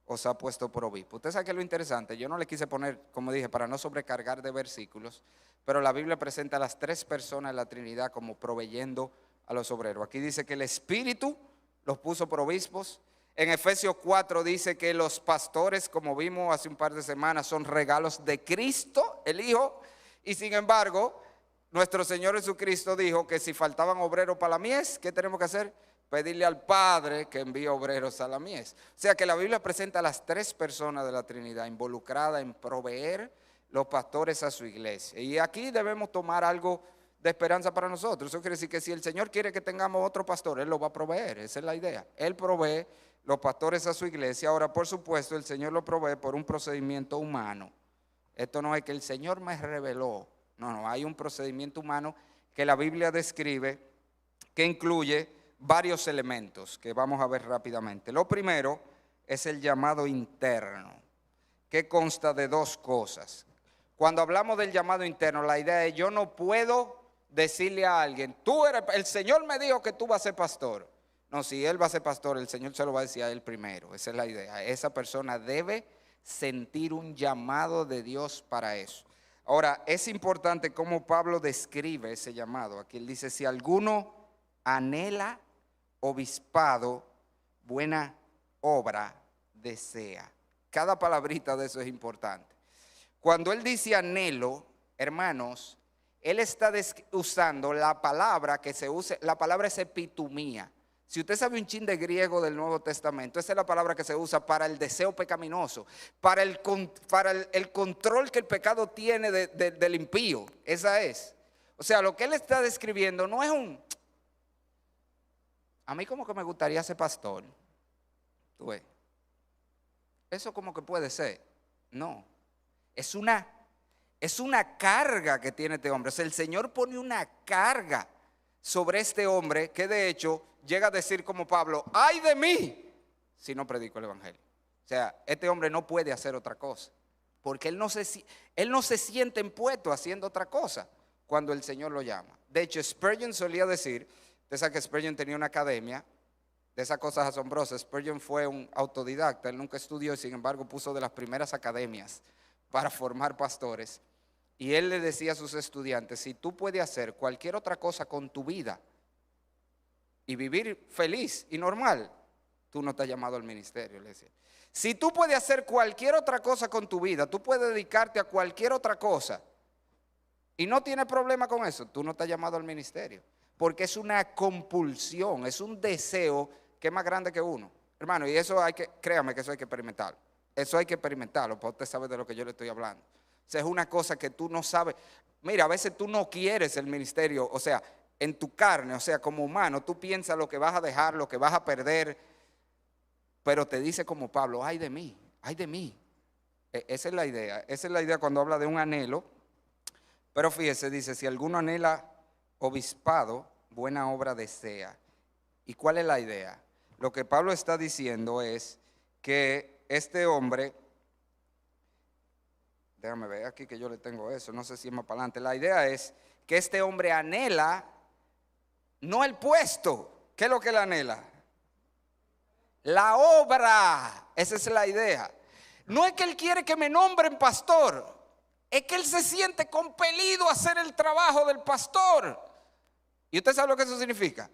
os ha puesto por obispo. Usted sabe que es lo interesante, yo no le quise poner, como dije, para no sobrecargar de versículos, pero la Biblia presenta a las 3 personas de la Trinidad como proveyendo a los obreros. Aquí dice que el Espíritu los puso por obispos. En Efesios 4 dice que los pastores, como vimos hace un par de semanas, son regalos de Cristo, el Hijo. Y sin embargo, nuestro Señor Jesucristo dijo que si faltaban obreros para la mies, ¿qué tenemos que hacer? Pedirle al Padre que envíe obreros a la mies. O sea que la Biblia presenta a las 3 personas de la Trinidad involucradas en proveer los pastores a su iglesia. Y aquí debemos tomar algo de esperanza para nosotros. Eso quiere decir que si el Señor quiere que tengamos otro pastor, Él lo va a proveer. Esa es la idea. Él provee los pastores a su iglesia. Ahora, por supuesto, el Señor lo provee por un procedimiento humano. Esto no es que el Señor me reveló. No, hay un procedimiento humano que la Biblia describe que incluye varios elementos que vamos a ver rápidamente. Lo primero es el llamado interno, que consta de 2 cosas. Cuando hablamos del llamado interno, la idea es yo no puedo decirle a alguien, el Señor me dijo que tú vas a ser pastor. No, si Él va a ser pastor, el Señor se lo va a decir a Él primero. Esa es la idea. Esa persona debe sentir un llamado de Dios para eso. Ahora, es importante cómo Pablo describe ese llamado. Aquí él dice, si alguno anhela obispado, buena obra desea. Cada palabrita de eso es importante. Cuando él dice anhelo, hermanos, él está usando la palabra que se usa, la palabra es epitumía. Si usted sabe un chin de griego del Nuevo Testamento, esa es la palabra que se usa para el deseo pecaminoso, para el control que el pecado tiene del impío. Esa es. O sea, lo que él está describiendo no es a mí como que me gustaría ser pastor. ¿Tú ves? Eso como que puede ser. No. Es una carga que tiene este hombre. O sea, el Señor pone una carga sobre este hombre que de hecho llega a decir como Pablo, ¡ay de mí! Si no predico el evangelio. O sea, este hombre no puede hacer otra cosa. Porque él no se siente impuesto haciendo otra cosa cuando el Señor lo llama. De hecho, Spurgeon solía decir, usted sabe que Spurgeon tenía una academia de esas cosas asombrosas. Spurgeon fue un autodidacta, él nunca estudió y sin embargo puso de las primeras academias para formar pastores. Y él le decía a sus estudiantes, si tú puedes hacer cualquier otra cosa con tu vida y vivir feliz y normal, tú no estás llamado al ministerio, le decía. Si tú puedes hacer cualquier otra cosa con tu vida, tú puedes dedicarte a cualquier otra cosa y no tienes problema con eso, tú no estás llamado al ministerio. Porque es una compulsión, es un deseo que es más grande que uno. Hermano, y eso créame que eso hay que experimentarlo. Eso hay que experimentarlo, para usted sabe de lo que yo le estoy hablando. O sea, es una cosa que tú no sabes. Mira, a veces tú no quieres el ministerio, o sea, en tu carne, o sea, como humano, tú piensas lo que vas a dejar, lo que vas a perder, pero te dice como Pablo, ay de mí, ay de mí. Esa es la idea cuando habla de un anhelo. Pero fíjese, dice, si alguno anhela obispado, buena obra desea. ¿Y cuál es la idea? Lo que Pablo está diciendo es que este hombre, déjame ver aquí que yo le tengo eso, no sé si es más para adelante. La idea es que este hombre anhela, no el puesto. ¿Qué es lo que él anhela? La obra. Esa es la idea. No es que él quiere que me nombren pastor, es que él se siente compelido a hacer el trabajo del pastor. ¿Y usted sabe lo que eso significa?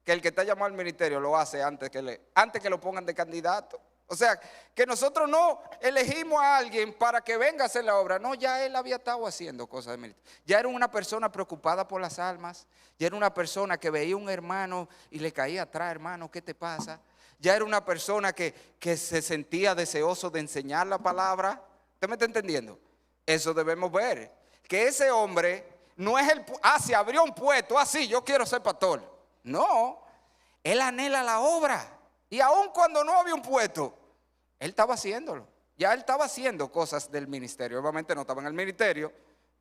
Que el que está llamado al ministerio lo hace antes que lo pongan de candidato. O sea, que nosotros no elegimos a alguien para que venga a hacer la obra. No, ya él había estado haciendo cosas de ministerio. Ya era una persona preocupada por las almas. Ya era una persona que veía a un hermano y le caía atrás, hermano, ¿qué te pasa? Ya era una persona que se sentía deseoso de enseñar la palabra. ¿Usted me está entendiendo? Eso debemos ver. Que ese hombre no es se abrió un puesto, así, yo quiero ser pastor. No, él anhela la obra. Y aun cuando no había un puesto, él estaba haciéndolo. Ya él estaba haciendo cosas del ministerio. Obviamente no estaba en el ministerio,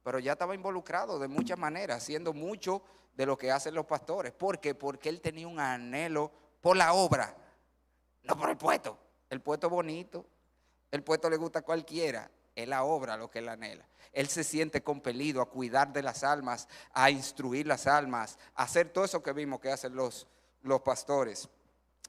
pero ya estaba involucrado de muchas maneras, haciendo mucho de lo que hacen los pastores. ¿Por qué? Porque él tenía un anhelo por la obra, no por el puesto. El puesto es bonito, el puesto le gusta a cualquiera. Es la obra lo que él anhela. Él se siente compelido a cuidar de las almas, a instruir las almas, a hacer todo eso que vimos que hacen los pastores.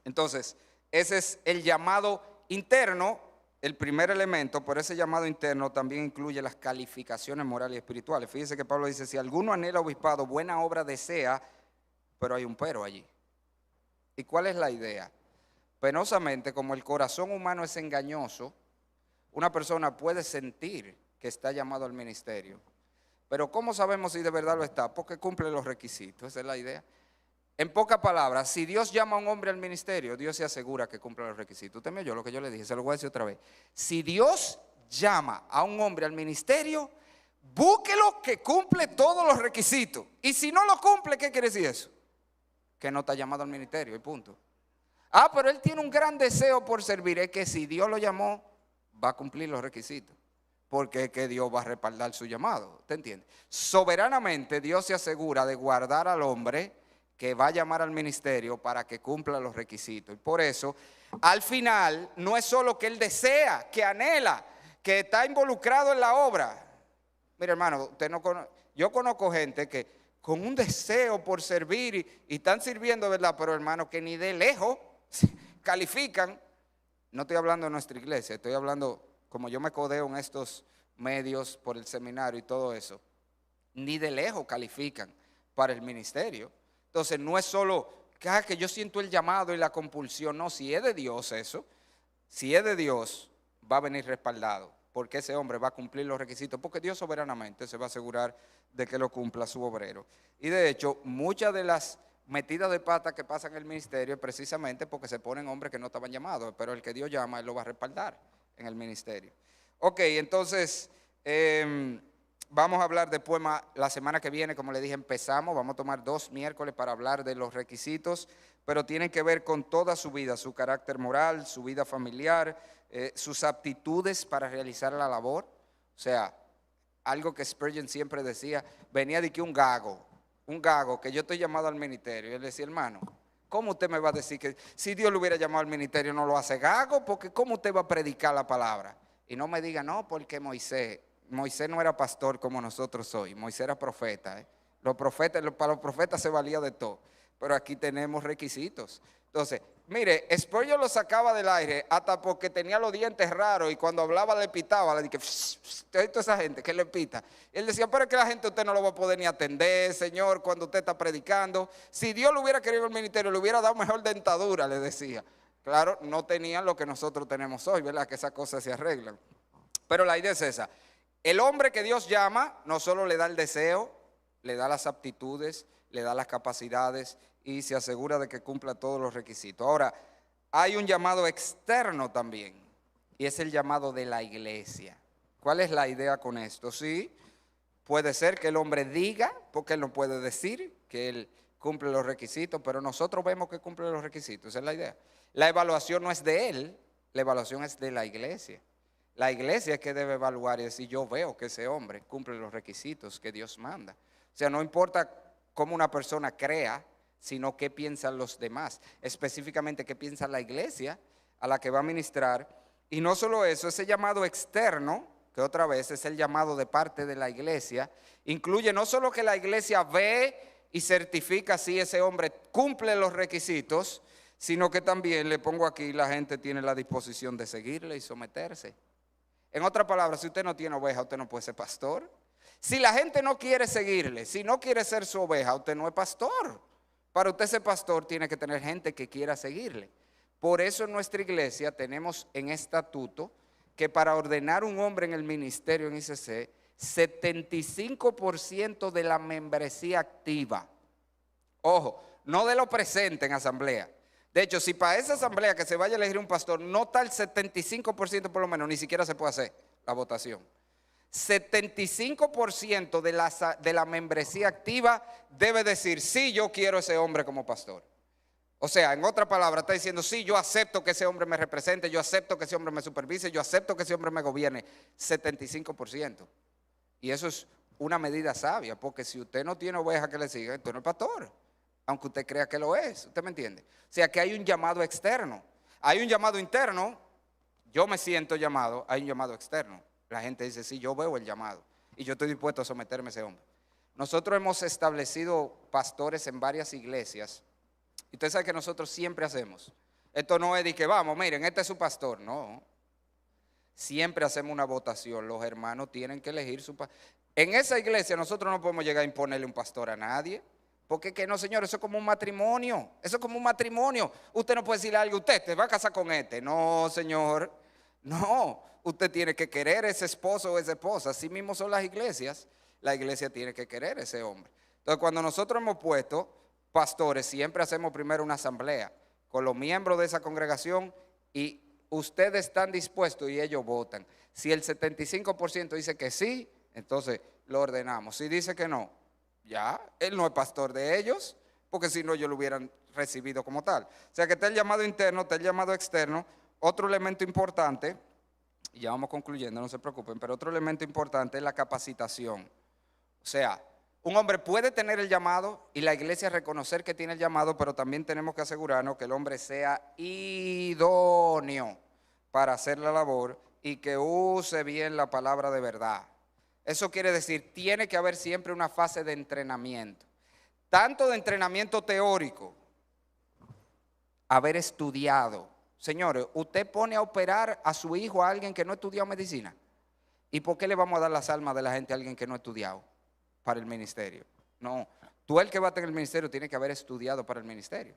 Entonces, ese es el llamado interno, el primer elemento, pero ese llamado interno también incluye las calificaciones morales y espirituales. Fíjese que Pablo dice, si alguno anhela obispado, buena obra desea, pero hay un pero allí. ¿Y cuál es la idea? Penosamente, como el corazón humano es engañoso, una persona puede sentir que está llamado al ministerio, pero ¿cómo sabemos si de verdad lo está? Porque cumple los requisitos, esa es la idea. En pocas palabras, si Dios llama a un hombre al ministerio, Dios se asegura que cumpla los requisitos. Usted me oyó lo que yo le dije, se lo voy a decir otra vez. Si Dios llama a un hombre al ministerio, búsquelo que cumple todos los requisitos. Y si no lo cumple, ¿qué quiere decir eso? Que no está llamado al ministerio y punto. Pero él tiene un gran deseo por servir. Es que si Dios lo llamó, va a cumplir los requisitos, porque es que Dios va a respaldar su llamado. ¿Te entiende? Soberanamente Dios se asegura de guardar al hombre que va a llamar al ministerio para que cumpla los requisitos. Y por eso, al final, no es solo que él desea, que anhela, que está involucrado en la obra. Mira, hermano, yo conozco gente que con un deseo por servir y están sirviendo, ¿verdad? Pero hermano, que ni de lejos califican. No estoy hablando de nuestra iglesia, estoy hablando, como yo me codeo en estos medios por el seminario y todo eso, ni de lejos califican para el ministerio. Entonces no es solo que yo siento el llamado y la compulsión, no, si es de Dios eso, si es de Dios, va a venir respaldado. porque ese hombre va a cumplir los requisitos, porque Dios soberanamente se va a asegurar de que lo cumpla su obrero. Y de hecho, muchas de las metidas de pata que pasan en el ministerio es precisamente porque se ponen hombres que no estaban llamados, pero el que Dios llama, Él lo va a respaldar en el ministerio. Ok, entonces, vamos a hablar después, la semana que viene, como le dije, empezamos, vamos a tomar 2 miércoles para hablar de los requisitos, pero tienen que ver con toda su vida, su carácter moral, su vida familiar, sus aptitudes para realizar la labor. O sea, algo que Spurgeon siempre decía, venía de que un gago, que yo estoy llamado al ministerio. Y él decía, hermano, ¿cómo usted me va a decir que si Dios lo hubiera llamado al ministerio no lo hace gago? Porque ¿cómo usted va a predicar la palabra? Y no me diga, no, porque Moisés no era pastor como nosotros hoy, Moisés era profeta. Para los profetas se valía de todo, pero aquí tenemos requisitos. Entonces, mire, Spurgeon lo sacaba del aire hasta porque tenía los dientes raros y cuando hablaba le pitaba, le dije, toda esa gente que le pita. Y él decía, pero es que la gente usted no lo va a poder ni atender, Señor, cuando usted está predicando. Si Dios lo hubiera querido el ministerio, le hubiera dado mejor dentadura, le decía. Claro, no tenían lo que nosotros tenemos hoy, ¿verdad? Que esas cosas se arreglan. Pero la idea es esa. El hombre que Dios llama no solo le da el deseo, le da las aptitudes, le da las capacidades y se asegura de que cumpla todos los requisitos. Ahora, hay un llamado externo también y es el llamado de la iglesia. ¿Cuál es la idea con esto? Sí, puede ser que el hombre diga, porque él no puede decir que él cumple los requisitos, pero nosotros vemos que cumple los requisitos, esa es la idea. La evaluación no es de él, la evaluación es de la iglesia. La iglesia es que debe evaluar y decir, yo veo que ese hombre cumple los requisitos que Dios manda. O sea, no importa cómo una persona crea, sino qué piensan los demás, específicamente qué piensa la iglesia a la que va a ministrar. Y no solo eso, ese llamado externo, que otra vez es el llamado de parte de la iglesia, incluye no solo que la iglesia ve y certifica si ese hombre cumple los requisitos, sino que también, le pongo aquí, la gente tiene la disposición de seguirle y someterse. En otras palabras, si usted no tiene oveja, usted no puede ser pastor. Si la gente no quiere seguirle, si no quiere ser su oveja, usted no es pastor. Para usted ser pastor tiene que tener gente que quiera seguirle. Por eso en nuestra iglesia tenemos en estatuto que para ordenar un hombre en el ministerio en ICC, 75% de la membresía activa. Ojo, no de lo presente en asamblea. De hecho, si para esa asamblea que se vaya a elegir un pastor no está el 75% por lo menos, ni siquiera se puede hacer la votación. 75% de la membresía activa debe decir, sí, yo quiero ese hombre como pastor. O sea, en otra palabra, está diciendo, sí, yo acepto que ese hombre me represente, yo acepto que ese hombre me supervise, yo acepto que ese hombre me gobierne. 75%. Y eso es una medida sabia, porque si usted no tiene oveja que le siga, entonces no es pastor. Aunque usted crea que lo es, ¿usted me entiende? O sea que hay un llamado externo, hay un llamado interno, yo me siento llamado, hay un llamado externo. La gente dice, sí, yo veo el llamado y yo estoy dispuesto a someterme a ese hombre. Nosotros hemos establecido pastores en varias iglesias y usted sabe que nosotros siempre hacemos. Esto no es de que vamos, miren, este es su pastor, no. Siempre hacemos una votación, los hermanos tienen que elegir su pastor. En esa iglesia nosotros no podemos llegar a imponerle un pastor a nadie. Porque que no, señor, eso es como un matrimonio. Eso es como un matrimonio. Usted no puede decirle a alguien, usted te va a casar con este. No, señor. No. Usted tiene que querer a ese esposo o esa esposa. Así mismo son las iglesias. La iglesia tiene que querer a ese hombre. Entonces, cuando nosotros hemos puesto pastores, siempre hacemos primero una asamblea con los miembros de esa congregación y ustedes están dispuestos y ellos votan. Si el 75% dice que sí, entonces lo ordenamos. Si dice que no, ya, él no es pastor de ellos, porque si no, ellos lo hubieran recibido como tal. O sea que está el llamado interno, está el llamado externo. Otro elemento importante, y ya vamos concluyendo, no se preocupen, pero otro elemento importante es la capacitación. O sea, un hombre puede tener el llamado y la iglesia reconocer que tiene el llamado, pero también tenemos que asegurarnos que el hombre sea idóneo para hacer la labor y que use bien la palabra de verdad. Eso quiere decir, tiene que haber siempre una fase de entrenamiento, tanto de entrenamiento teórico, haber estudiado. Señores, usted pone a operar a su hijo a alguien que no ha estudiado medicina. ¿Y por qué le vamos a dar las almas de la gente a alguien que no ha estudiado para el ministerio? No, tú el que va a tener el ministerio tiene que haber estudiado para el ministerio.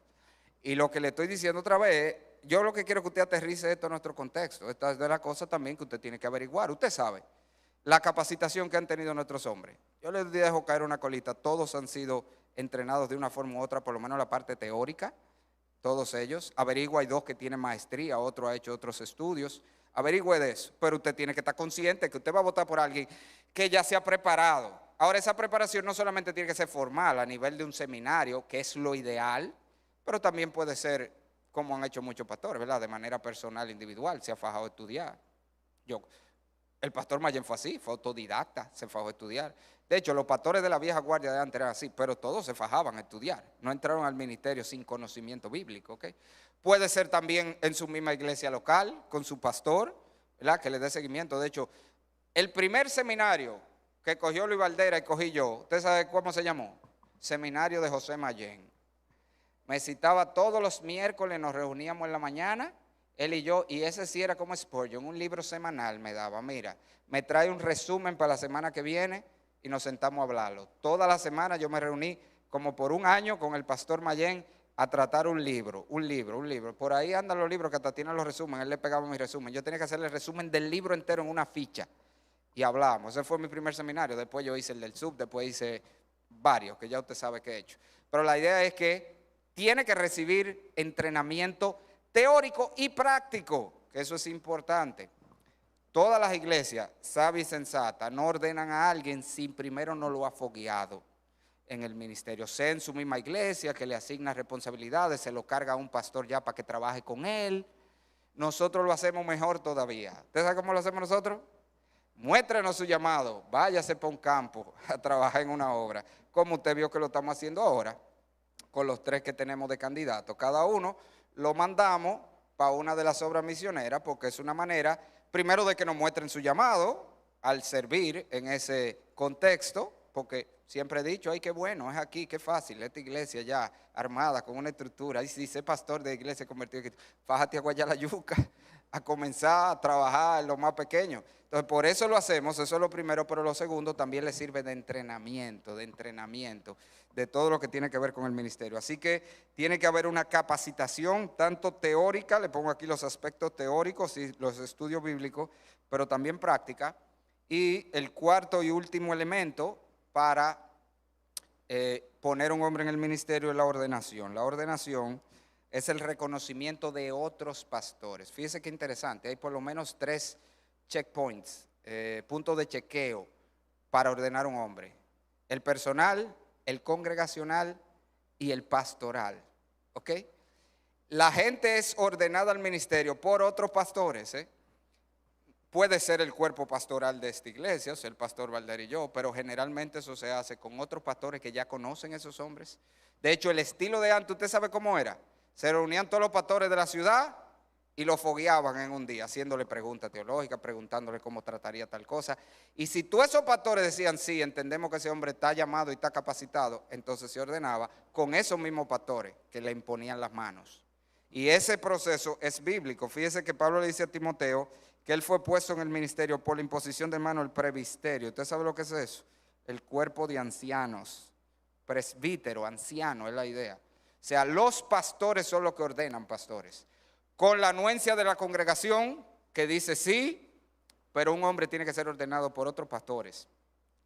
Y lo que le estoy diciendo otra vez, yo lo que quiero que usted aterrice esto en nuestro contexto. Esta es de las cosas también que usted tiene que averiguar. Usted sabe la capacitación que han tenido nuestros hombres. Yo les dejo caer una colita. Todos han sido entrenados de una forma u otra, por lo menos la parte teórica. Todos ellos. Averigua, hay 2 que tienen maestría, otro ha hecho otros estudios. Averigüe de eso. Pero usted tiene que estar consciente que usted va a votar por alguien que ya se ha preparado. Ahora, esa preparación no solamente tiene que ser formal a nivel de un seminario, que es lo ideal, pero también puede ser, como han hecho muchos pastores, ¿verdad? De manera personal, individual, se ha fajado a estudiar. El pastor Mayen fue así, fue autodidacta, se fajó a estudiar. De hecho, los pastores de la vieja guardia de antes eran así, pero todos se fajaban a estudiar. No entraron al ministerio sin conocimiento bíblico, ¿ok? Puede ser también en su misma iglesia local, con su pastor, ¿verdad? Que le dé seguimiento. De hecho, el primer seminario que cogió Luis Valdera y cogí yo, ¿usted sabe cómo se llamó? Seminario de José Mayen. Me citaba todos los miércoles, nos reuníamos en la mañana, él y yo, y ese sí era como Spurgeon, un libro semanal me daba. Mira, me trae un resumen para la semana que viene y nos sentamos a hablarlo. Toda la semana yo me reuní como por un año con el pastor Mayen a tratar un libro. Por ahí andan los libros que hasta tienen los resúmenes, él le pegaba mi resumen. Yo tenía que hacerle el resumen del libro entero en una ficha y hablábamos. Ese fue mi primer seminario. Después yo hice el del SUB, después hice varios, que ya usted sabe que he hecho. Pero la idea es que tiene que recibir entrenamiento teórico y práctico, que eso es importante. Todas las iglesias, sabias y sensatas, no ordenan a alguien si primero no lo ha fogueado en el ministerio. Sea en su misma iglesia, que le asigna responsabilidades, se lo carga a un pastor ya para que trabaje con él. Nosotros lo hacemos mejor todavía. ¿Usted sabe cómo lo hacemos nosotros? Muéstrenos su llamado, váyase para un campo a trabajar en una obra, como usted vio que lo estamos haciendo ahora, con los 3 que tenemos de candidatos. Cada uno lo mandamos para una de las obras misioneras, porque es una manera, primero, de que nos muestren su llamado al servir en ese contexto, porque siempre he dicho, ay, qué bueno, es aquí, qué fácil, esta iglesia ya armada, con una estructura, ahí sí, sé pastor de iglesia convertido, fájate a guayar la yuca, a comenzar a trabajar en lo más pequeño. Entonces, por eso lo hacemos, eso es lo primero, pero lo segundo también le sirve de entrenamiento de todo lo que tiene que ver con el ministerio. Así que tiene que haber una capacitación tanto teórica, le pongo aquí los aspectos teóricos y los estudios bíblicos, pero también práctica. Y el cuarto y último elemento para poner un hombre en el ministerio es la ordenación. La ordenación es el reconocimiento de otros pastores. Fíjese qué interesante, hay por lo menos 3 checkpoints, puntos de chequeo para ordenar un hombre. El personal, el congregacional y el pastoral. ¿Ok? La gente es ordenada al ministerio por otros pastores. Puede ser el cuerpo pastoral de esta iglesia, o sea, el pastor Valder y yo, pero generalmente eso se hace con otros pastores que ya conocen a esos hombres. De hecho, el estilo de antes, ¿usted sabe cómo era? Se reunían todos los pastores de la ciudad y lo fogueaban en un día, haciéndole preguntas teológicas, preguntándole cómo trataría tal cosa. Y si todos esos pastores decían, sí, entendemos que ese hombre está llamado y está capacitado, entonces se ordenaba con esos mismos pastores que le imponían las manos. Y ese proceso es bíblico. Fíjese que Pablo le dice a Timoteo que él fue puesto en el ministerio por la imposición de mano del presbiterio. ¿Usted sabe lo que es eso? El cuerpo de ancianos. Presbítero, anciano, es la idea. O sea, los pastores son los que ordenan pastores. Con la anuencia de la congregación que dice sí, pero un hombre tiene que ser ordenado por otros pastores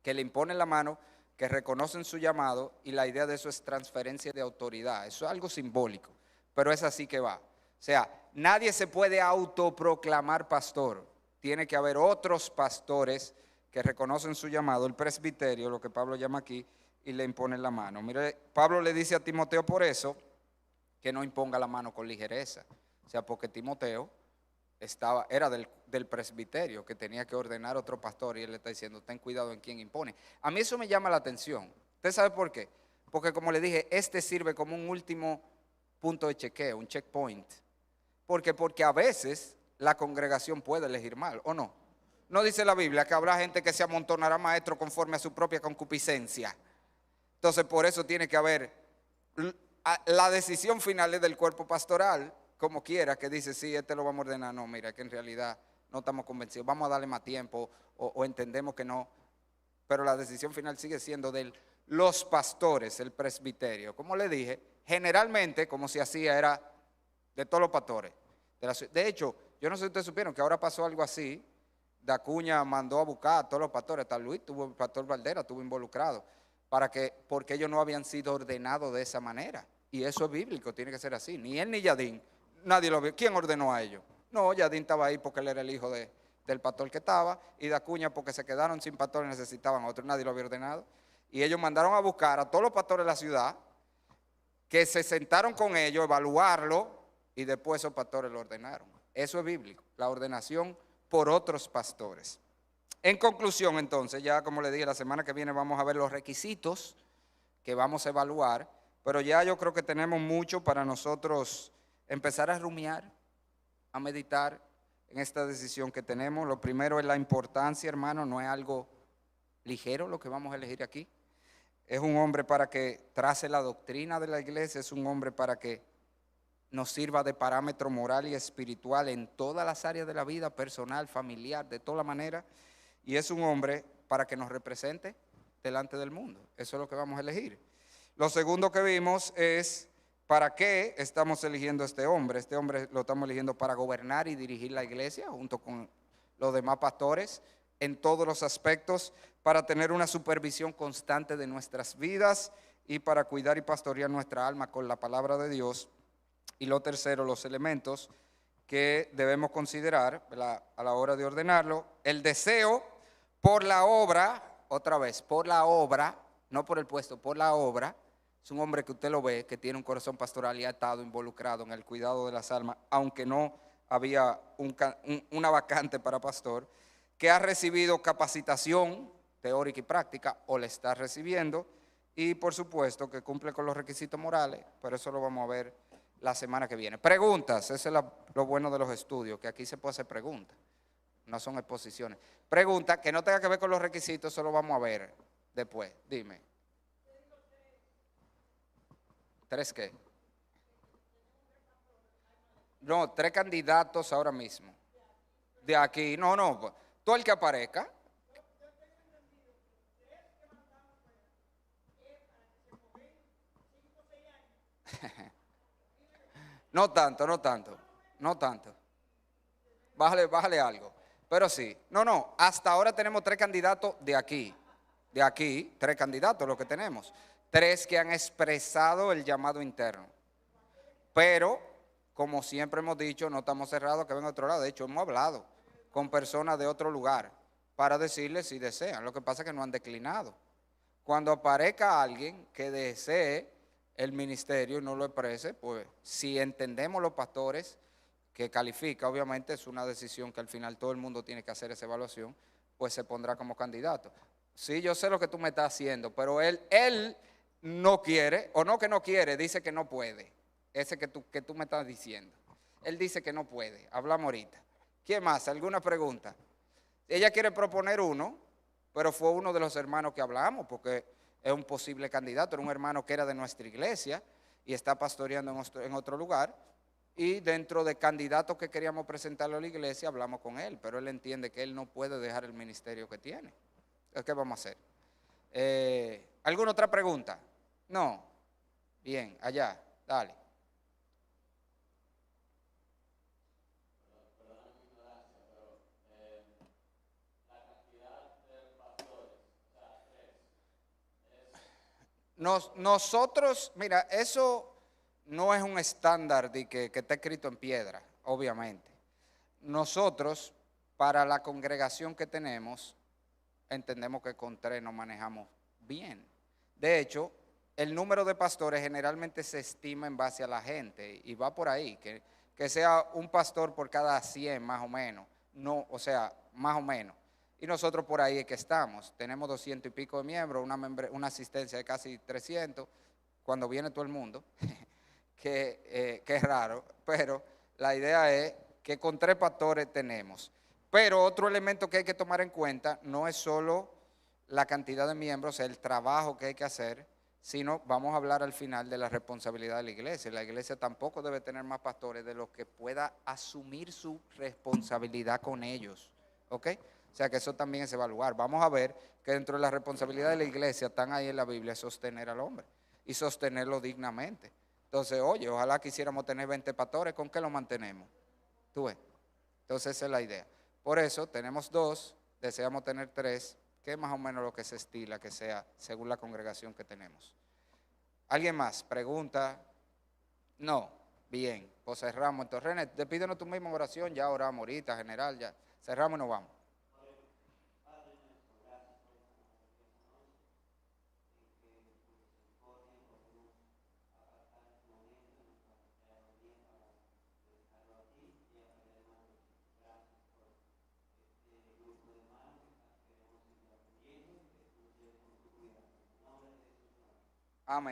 que le imponen la mano, que reconocen su llamado, y la idea de eso es transferencia de autoridad. Eso es algo simbólico, pero es así que va. O sea, nadie se puede autoproclamar pastor. Tiene que haber otros pastores que reconocen su llamado, el presbiterio, lo que Pablo llama aquí, y le imponen la mano. Mire, Pablo le dice a Timoteo por eso que no imponga la mano con ligereza. O sea, porque Timoteo era del presbiterio, que tenía que ordenar a otro pastor, y él le está diciendo, ten cuidado en quién impone. A mí eso me llama la atención. ¿Usted sabe por qué? Porque, como le dije, este sirve como un último punto de chequeo, un checkpoint. Porque a veces la congregación puede elegir mal, ¿o no? No dice la Biblia que habrá gente que se amontonará maestro conforme a su propia concupiscencia. Entonces, por eso tiene que haber, la decisión final es del cuerpo pastoral, como quiera, que dice, sí, este lo vamos a ordenar. No, mira, que en realidad no estamos convencidos, vamos a darle más tiempo, o entendemos que no. pero la decisión final sigue siendo de los pastores, el presbiterio. Como le dije, generalmente como se hacía era de todos los pastores. De hecho, yo no sé si ustedes supieron que ahora pasó algo así. Dacuña mandó a buscar a todos los pastores, hasta Luis tuvo, el pastor Valdera estuvo involucrado, porque ellos no habían sido ordenados de esa manera. Y eso es bíblico, tiene que ser así. Ni él ni Yadín, nadie lo vio. ¿Quién ordenó a ellos? No, Yadín estaba ahí porque él era el hijo del pastor que estaba, y Dacuña porque se quedaron sin pastor y necesitaban otro, nadie lo había ordenado. Y ellos mandaron a buscar a todos los pastores de la ciudad, que se sentaron con ellos, evaluarlo, y después esos pastores lo ordenaron. Eso es bíblico, la ordenación por otros pastores. En conclusión, entonces, ya como le dije, la semana que viene vamos a ver los requisitos que vamos a evaluar, pero ya yo creo que tenemos mucho para nosotros empezar a rumiar, a meditar en esta decisión que tenemos. Lo primero es la importancia, hermano, no es algo ligero lo que vamos a elegir aquí. Es un hombre para que trace la doctrina de la iglesia, es un hombre para que nos sirva de parámetro moral y espiritual en todas las áreas de la vida, personal, familiar, de toda manera. Y es un hombre para que nos represente delante del mundo. Eso es lo que vamos a elegir. Lo segundo que vimos es para qué estamos eligiendo a este hombre. Este hombre lo estamos eligiendo para gobernar y dirigir la iglesia junto con los demás pastores en todos los aspectos, para tener una supervisión constante de nuestras vidas y para cuidar y pastorear nuestra alma con la palabra de Dios. Y lo tercero, los elementos que debemos considerar a la hora de ordenarlo. El deseo por la obra, otra vez, por la obra, no por el puesto, por la obra. Es un hombre que usted lo ve, que tiene un corazón pastoral y ha estado involucrado en el cuidado de las almas, aunque no había una vacante para pastor, que ha recibido capacitación teórica y práctica, o le está recibiendo, y por supuesto que cumple con los requisitos morales, pero eso lo vamos a ver la semana que viene. Preguntas, eso es lo bueno de los estudios, que aquí se puede hacer preguntas, no son exposiciones. Preguntas que no tenga que ver con los requisitos, eso lo vamos a ver después. Dime. ¿Tres qué? No, 3 candidatos ahora mismo. De aquí, no, todo el que aparezca. No tanto. Bájale algo. Pero sí, hasta ahora tenemos 3 candidatos de aquí. De aquí, 3 candidatos lo que tenemos. 3 que han expresado el llamado interno. Pero, como siempre hemos dicho, no estamos cerrados que venga a otro lado. De hecho, hemos hablado con personas de otro lugar para decirles si desean. Lo que pasa es que no han declinado. Cuando aparezca alguien que desee el ministerio y no lo exprese, pues si entendemos los pastores que califica, obviamente es una decisión que al final todo el mundo tiene que hacer esa evaluación, pues se pondrá como candidato. Sí, yo sé lo que tú me estás haciendo, pero él no quiere, o no que no quiere, dice que no puede. Ese que tú me estás diciendo. Él dice que no puede. Hablamos ahorita. ¿Quién más? ¿Alguna pregunta? Ella quiere proponer uno, pero fue uno de los hermanos que hablamos, porque es un posible candidato. Era un hermano que era de nuestra iglesia y está pastoreando en otro lugar. Y dentro de candidatos que queríamos presentarle a la iglesia, hablamos con él, pero él entiende que él no puede dejar el ministerio que tiene. ¿Qué vamos a hacer? ¿Alguna otra pregunta? No. Bien, allá, dale. Nosotros, mira, eso no es un estándar de que está escrito en piedra, obviamente. Nosotros, para la congregación que tenemos, entendemos que con 3 nos manejamos bien. De hecho, el número de pastores generalmente se estima en base a la gente y va por ahí, que sea un pastor por cada 100 más o menos, no, o sea, más o menos. Y nosotros por ahí es que estamos. Tenemos 200 y pico de miembros, una asistencia de casi 300, cuando viene todo el mundo, que es raro, pero la idea es que con 3 pastores tenemos. Pero otro elemento que hay que tomar en cuenta no es solo la cantidad de miembros, el trabajo que hay que hacer, sino vamos a hablar al final de la responsabilidad de la iglesia. La iglesia tampoco debe tener más pastores de los que pueda asumir su responsabilidad con ellos. ¿Ok? O sea que eso también es evaluar. Vamos a ver que dentro de la responsabilidad de la iglesia están ahí en la Biblia sostener al hombre y sostenerlo dignamente. Entonces, oye, ojalá quisiéramos tener 20 pastores, ¿con qué lo mantenemos? ¿Tú ves? Entonces esa es la idea. Por eso tenemos 2, deseamos tener 3, que es más o menos lo que se estila que sea según la congregación que tenemos. ¿Alguien más? ¿Pregunta? No. Bien, pues cerramos. Entonces, René, despídenos tú mismo en oración, ya oramos ahorita, general, ya. Cerramos y nos vamos. Amén.